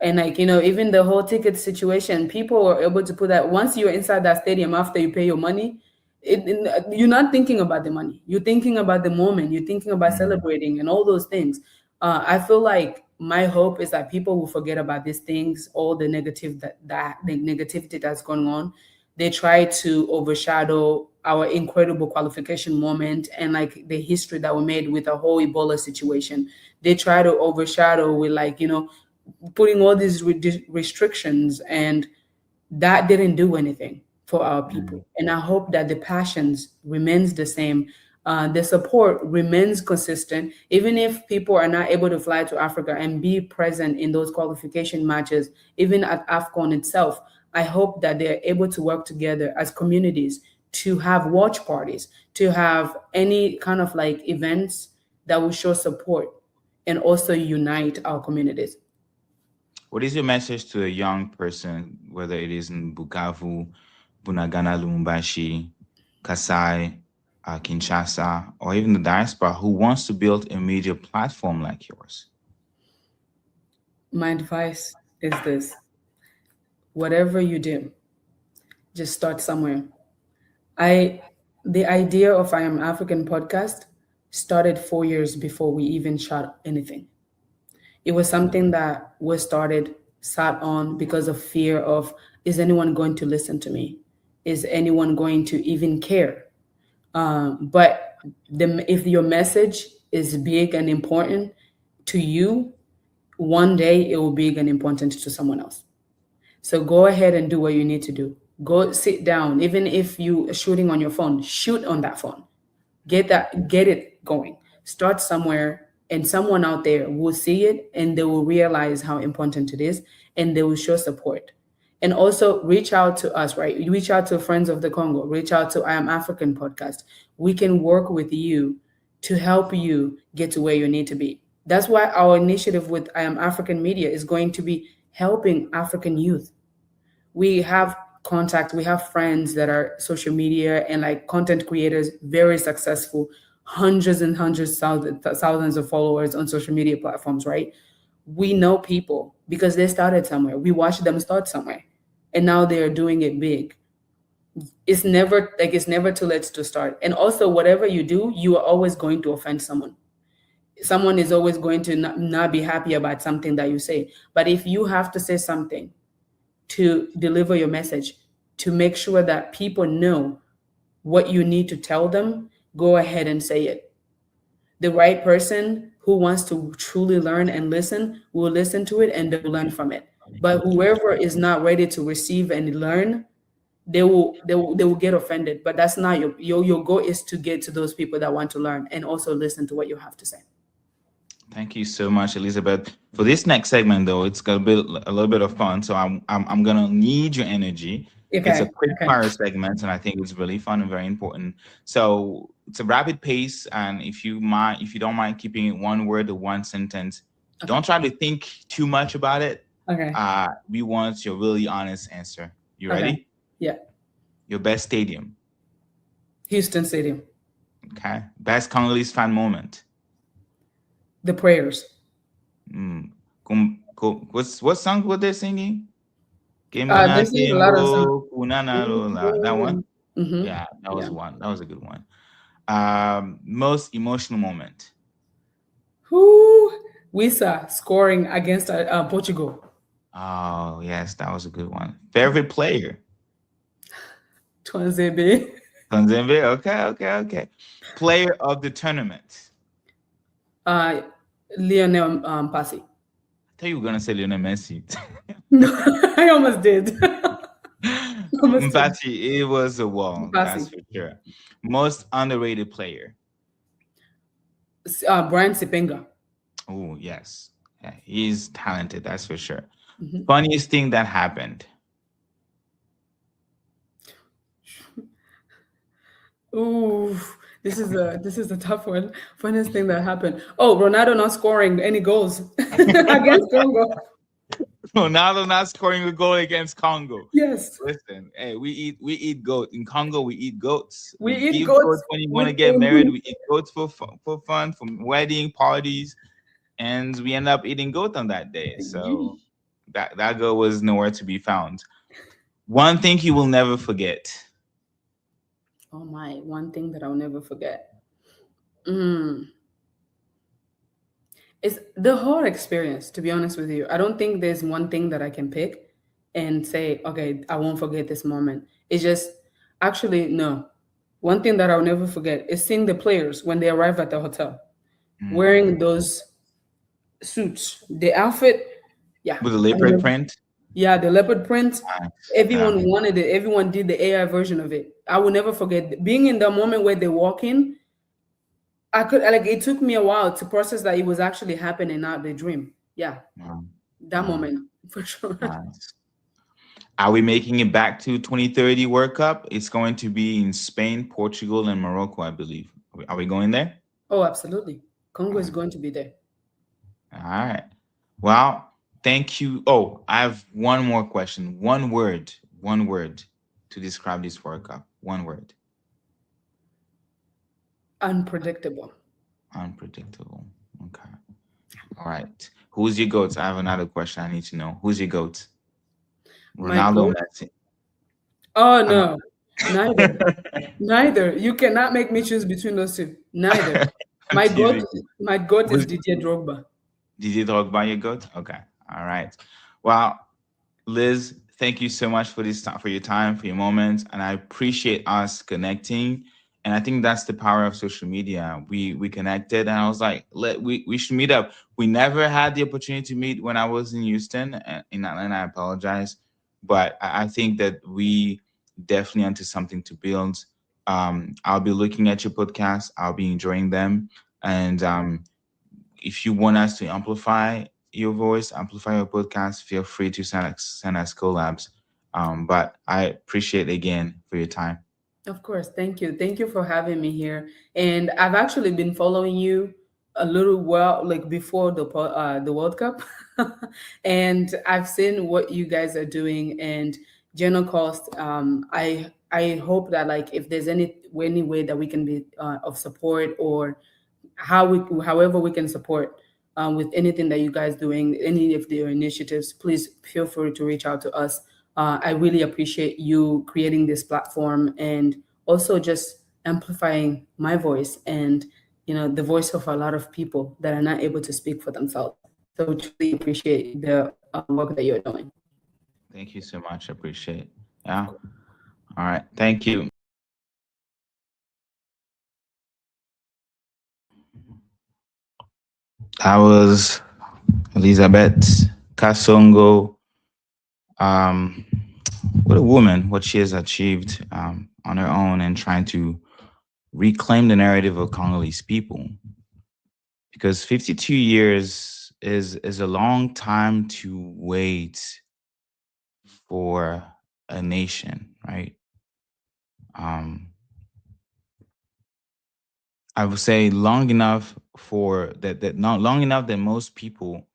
And like, even the whole ticket situation, people were able to put that once you're inside that stadium after you pay your money, you're not thinking about the money. You're thinking about the moment. You're thinking about Mhm. celebrating and all those things. I feel like my hope is that people will forget about these things, all the negative that the negativity that's going on. They try to overshadow our incredible qualification moment and like the history that we made with the whole Ebola situation. They try to overshadow with like, putting all these restrictions, and that didn't do anything for our Mhm. people. And I hope that the passions remains the same. The support remains consistent, even if people are not able to fly to Africa and be present in those qualification matches, even at AFCON itself. I hope that they're able to work together as communities to have watch parties, to have any kind of like events that will show support and also unite our communities. What is your message to a young person, whether it is in Bukavu, Bunagana, Lumumbashi, Kasai, Kinshasa, or even the diaspora, who wants to build a media platform like yours? My advice is this: whatever you do, just start somewhere. I The idea of I Am African podcast started 4 years before we even shot anything. It was something that was started, sat on because of fear of, is anyone going to listen to me? Is anyone going to even care? But if your message is big and important to you, one day it will be big and important to someone else. So go ahead and do what you need to do. Go sit down. Even if you are shooting on your phone, shoot on that phone. Get it going. Start somewhere, and someone out there will see it and they will realize how important it is, and they will show support. And also reach out to us, right? Reach out to Friends of the Congo, reach out to I Am African podcast. We can work with you to help you get to where you need to be. That's why our initiative with I Am African Media is going to be helping African youth. We have contact, we have friends that are social media and like content creators, very successful, hundreds and hundreds, thousands of followers on social media platforms, right? We know people because they started somewhere. We watched them start somewhere, and now they are doing it big. It's never too late to start. And also, whatever you do, you are always going to offend someone. Someone is always going to not be happy about something that you say. But if you have to say something to deliver your message, to make sure that people know what you need to tell them, go ahead and say it. The right person who wants to truly learn and listen will listen to it and they'll learn from it. But whoever is not ready to receive and learn, they will get offended. But that's not your goal is to get to those people that want to learn and also listen to what you have to say. Thank you so much, Elizabeth. For this next segment, though, it's gonna be a little bit of fun. So I'm gonna need your energy. It's a Okay. quick Okay. fire segment, and I think it's really fun and very important. So it's a rapid pace, and if you don't mind keeping it one word or one sentence, Okay. don't try to think too much about it. Okay. We want your really honest answer. You Okay. ready? Yeah. Your best stadium. Houston Stadium. Okay. Best Congolese fan moment. The prayers. Mm. What song were they singing? They Kimana sing a lot of songs. Kimbo Kunana Lola. That one? Mm-hmm. Yeah, that was Yeah. one. That was a good one. Most emotional moment. Who Wisa scoring against Portugal. Oh, yes, that was a good one. Favorite player? Twanzebe. Tanzania. Okay, okay, okay. Player of the tournament. Uh, Lionel Passy. I thought you were gonna say Lionel Messi. No, I almost did. Almost did. Mpati, it was a wall, that's Passy. for sure. Most underrated player. Brian Sipenga. Oh, yes. Yeah, he's talented, that's for sure. Mhm. Funniest thing that happened. Ooh, this is a tough one. Funniest thing that happened. Oh, Ronaldo not scoring any goals against Congo. Ronaldo not scoring a goal against Congo. Yes, Listen, hey, we eat goat. In Congo, we eat goats. we We eat give goats goats when you want with to get married. We eat goats for fun, for wedding parties, and we end up eating goat on that day. So that goat was nowhere to be found. One thing you will never forget. Oh my, one thing that I'll never forget. Mm. It's the whole experience, to be honest with you. I don't think there's one thing that I can pick and say, okay, I won't forget this moment. It's just actually no. One thing that I'll never forget is seeing the players when they arrive at the hotel wearing Mm. those suits. The outfit, yeah. With a I will leopard never, print. yeah, the leopard print. Yeah. Everyone wanted it. Everyone did the AI version of it. I will never forget being in the moment where they walk in. I could like it took me a while to process that it was actually happening, not the dream. Yeah, Wow. that Wow. moment for sure. Nice. Are we making it back to 2030 World Cup? It's going to be in Spain, Portugal, and Morocco, I believe. Are we going there? Oh, absolutely. All Congo is right. going to be there. All right. Well, thank you. Oh, I have one more question. One word to describe this World Cup. One word. Unpredictable. Unpredictable. Okay. All right. Who's your goat? I have another question I need to know. Who's your goat? My Ronaldo or goat. Messi? Oh I'm no, neither. Neither. You cannot make me choose between those two. Neither. I'm My goat. teasing you. My goat is Who's Didier Drogba. did you talk about your goat? Okay. All right. Well, Liz, thank you so much for this time, for your time, for your moments, and I appreciate us connecting. And I think that's the power of social media. We connected, and I was like, we should meet up. We never had the opportunity to meet when I was in Houston, in Atlanta. I apologize, but I think that we definitely onto something to build. I'll be looking at your podcast. I'll be enjoying them, and if you want us to amplify your voice, amplify your podcast, feel free to send us collabs. But I appreciate again for your time. Of course. Thank you. Thank you for having me here. And I've actually been following you a little while, like before the World Cup, and I've seen what you guys are doing. And General Cost, I hope that like if there's any way that we can be of support or however we can support with anything that you guys doing, any of your initiatives, please feel free to reach out to us. I really appreciate you creating this platform and also just amplifying my voice and the voice of a lot of people that are not able to speak for themselves. So we truly appreciate the work that you're doing. Thank you so much. I appreciate it. Yeah. All right. Thank you. That was Elizabeth Kasongo. Um, what a woman, what she has achieved on her own and trying to reclaim the narrative of Congolese people. Because 52 years is a long time to wait for a nation, right? Um, I would say long enough for that not long enough that most people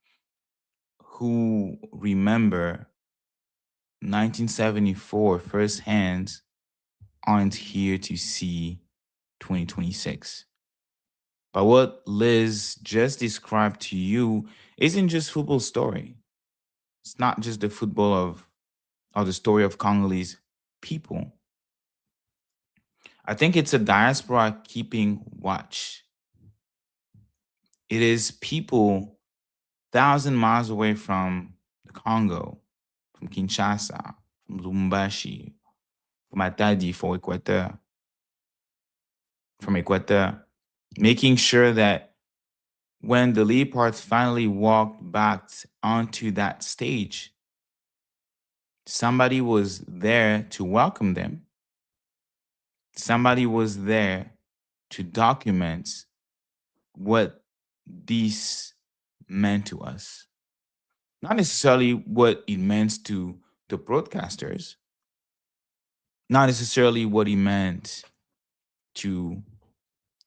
who remember 1974 firsthand aren't here to see 2026. But what Liz just described to you isn't just football story. It's not just the football of or the story of Congolese people. I think it's a diaspora keeping watch. It is people 1,000 miles away from the Congo, from Kinshasa, from Lubumbashi, from Matadi, from Equateur, making sure that when the Leopards finally walked back onto that stage, somebody was there to welcome them. Somebody was there to document what this meant to us. Not necessarily what it meant to the broadcasters, not necessarily what it meant to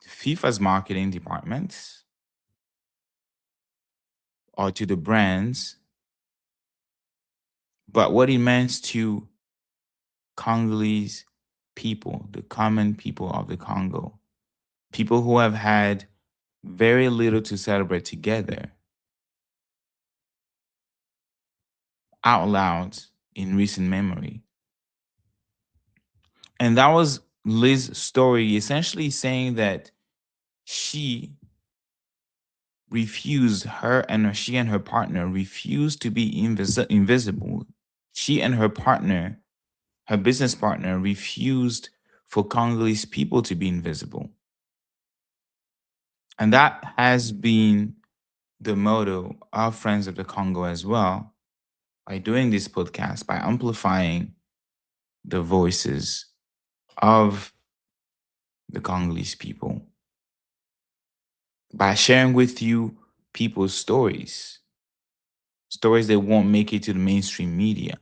FIFA's marketing departments or to the brands, but what it meant to Congolese people, the common people of the Congo, people who have had very little to celebrate together out loud in recent memory. And that was Liz's story, essentially saying that she she and her partner refused to be invisible. She and her business partner, refused for Congolese people to be invisible. And that has been the motto of Friends of the Congo as well, by doing this podcast, by amplifying the voices of the Congolese people, by sharing with you people's stories that won't make it to the mainstream media.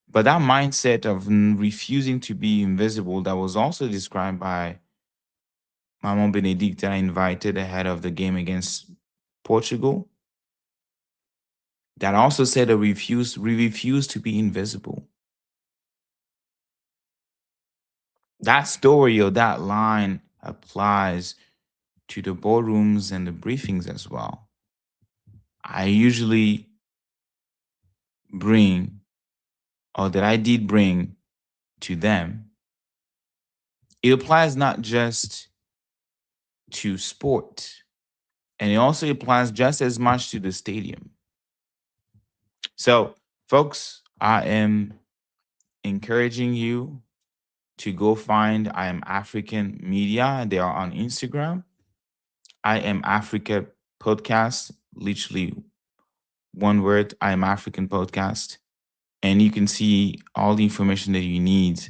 But that mindset of refusing to be invisible, that was also described by Maman Benedicta, invited ahead of the game against Portugal, that also said we refuse to be invisible. That story or that line applies to the boardrooms and the briefings as well. I usually bring, or that I did bring to them. It applies not just to sport, and it also applies just as much to the stadium. So, folks, I am encouraging you to go find I Am African Media. They are on Instagram. I Am Africa Podcast, literally one word, I Am African Podcast. And you can see all the information that you need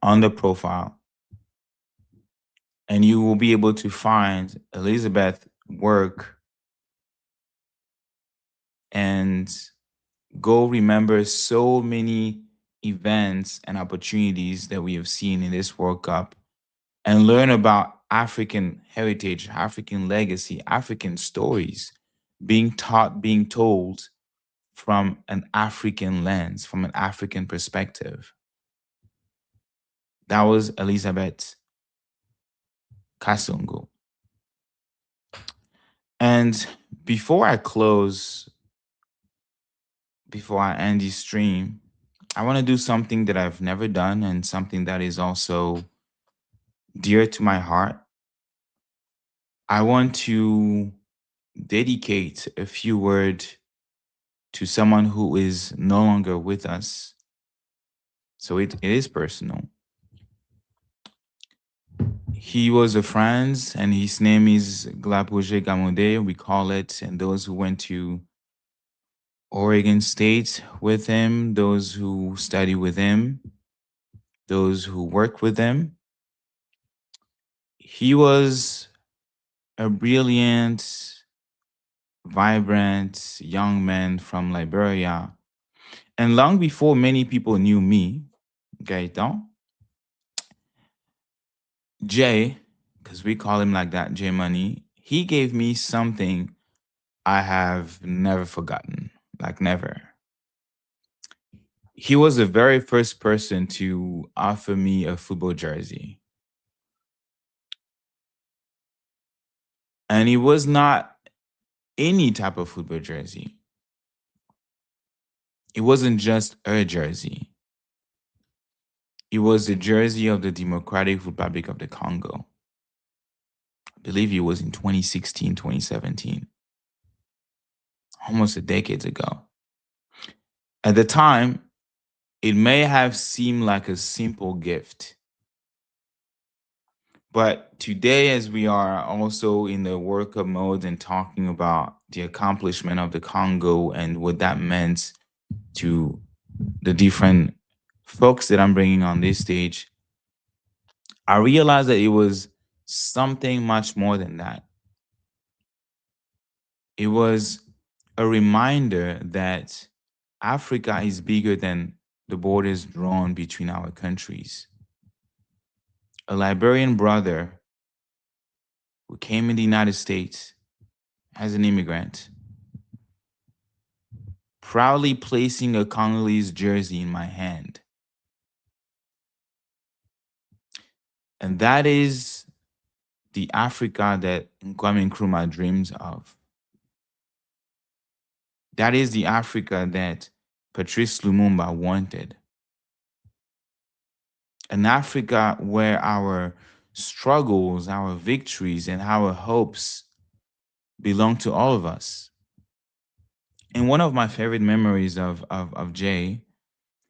on the profile. And you will be able to find Elizabeth's work and go remember so many events and opportunities that we have seen in this World Cup, and learn about African heritage, African legacy, African stories being taught, being told from an African lens, from an African perspective. That was Elizabeth Kasongo. And before I end this stream, I want to do something that I've never done and something that is also dear to my heart. I want to dedicate a few words to someone who is no longer with us. So it is personal. He was a friend, and his name is Glapouge Gamode, we call it. And those who went to Oregon State with him, those who study with him, those who work with him. He was a brilliant, vibrant young man from Liberia. And long before many people knew me, Gaetan, Jay, because we call him like that, Jay Money, he gave me something I have never forgotten, like never. He was the very first person to offer me a football jersey. And it was not any type of football jersey. It wasn't just a jersey. It was the jersey of the Democratic Republic of the Congo. I believe it was in 2016, 2017. almost a decade ago. At the time, it may have seemed like a simple gift. But today, as we are also in the workup mode and talking about the accomplishment of the Congo and what that meant to the different folks that I'm bringing on this stage, I realized that it was something much more than that. It was a reminder that Africa is bigger than the borders drawn between our countries. A Liberian brother who came in the United States as an immigrant, proudly placing a Congolese jersey in my hand. And that is the Africa that Kwame Nkrumah dreams of. That is the Africa that Patrice Lumumba wanted. An Africa where our struggles, our victories, and our hopes belong to all of us. And one of my favorite memories of Jay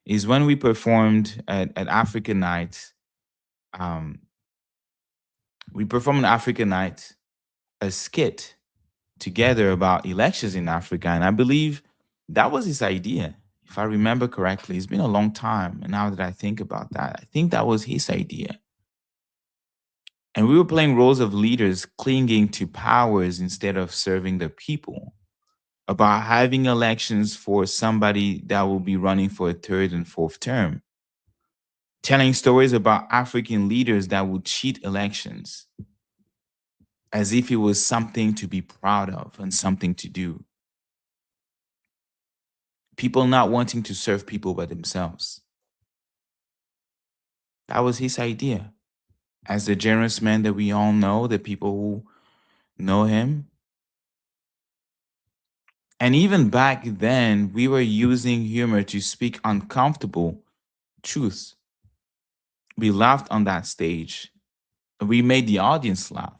is when we performed at African Night. Um, we performed at African Night a skit together about elections in Africa. And I believe that was his idea, if I remember correctly. It's been a long time. And now that I think about that, I think that was his idea. And we were playing roles of leaders clinging to powers instead of serving the people, about having elections for somebody that will be running for a third and fourth term, telling stories about African leaders that would cheat elections as if it was something to be proud of and something to do. People not wanting to serve people but themselves. That was his idea. As the generous man that we all know, the people who know him. And even back then, we were using humor to speak uncomfortable truths. We laughed on that stage. We made the audience laugh.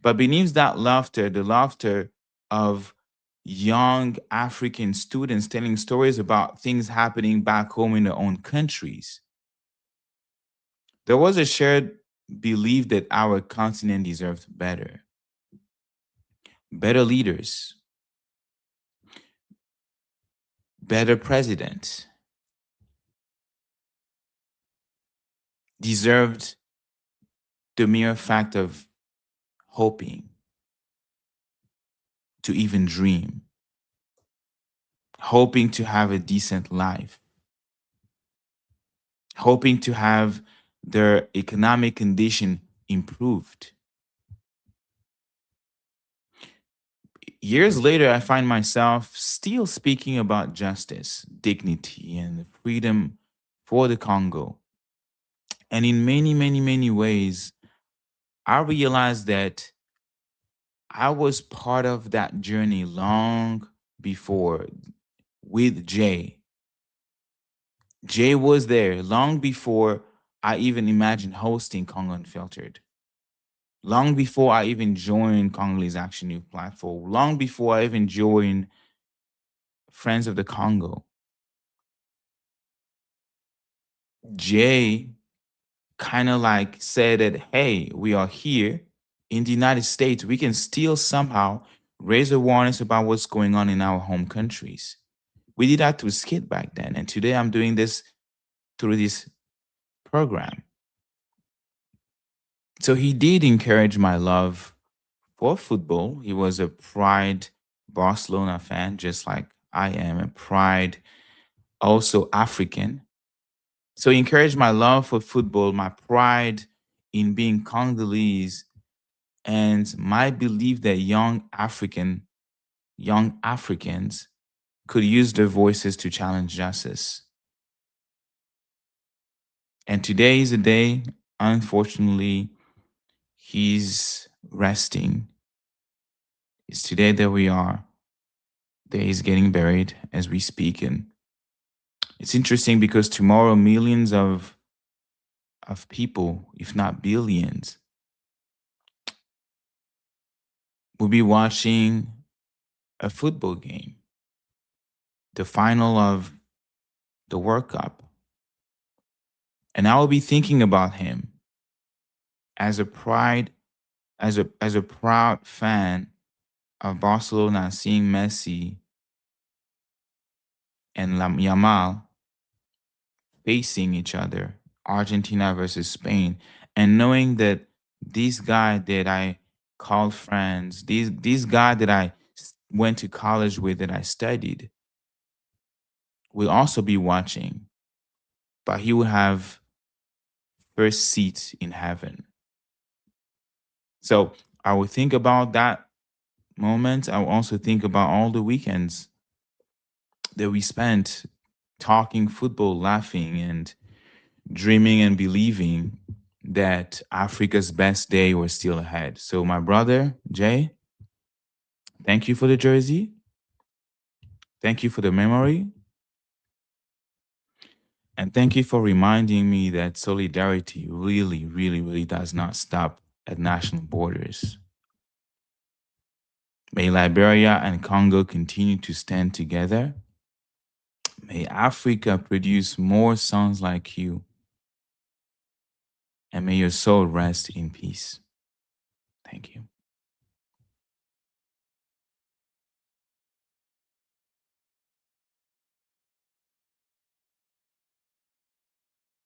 But beneath that laughter, the laughter of young African students telling stories about things happening back home in their own countries, there was a shared belief that our continent deserved better. Better leaders, better presidents, deserved the mere fact of hoping to even dream, hoping to have a decent life, hoping to have their economic condition improved. Years later, I find myself still speaking about justice, dignity, and freedom for the Congo. And in many, many, many ways, I realized that I was part of that journey long before with Jay. Jay was there long before I even imagined hosting Congo Unfiltered. Long before I even joined Congolese Action Youth Platform. Long before I even joined Friends of the Congo. Jay kind of like said that, hey, we are here in the United States. We can still somehow raise awareness about what's going on in our home countries. We did that through skit back then. And today I'm doing this through this program. So he did encourage my love for football. He was a pride Barcelona fan, just like I am, a pride also African. So he encouraged my love for football, my pride in being Congolese, and my belief that young Africans could use their voices to challenge justice. And today is a day, unfortunately, he's resting. It's today that we are. That he's getting buried as we speak. And it's interesting because tomorrow millions of people, if not billions, will be watching a football game, the final of the World Cup. And I will be thinking about him as a proud fan of Barcelona, seeing Messi and Yamal facing each other, Argentina versus Spain, and knowing that these guys that I called friends, these guys that I went to college with, that I studied, will also be watching, but he will have first seat in heaven. So I will think about that moment. I will also think about all the weekends that we spent talking football, laughing, and dreaming and believing that Africa's best day was still ahead. So, my brother, Jay, thank you for the jersey. Thank you for the memory. And thank you for reminding me that solidarity really, really, really does not stop at national borders. May Liberia and Congo continue to stand together. May Africa produce more sons like you. And may your soul rest in peace. Thank you.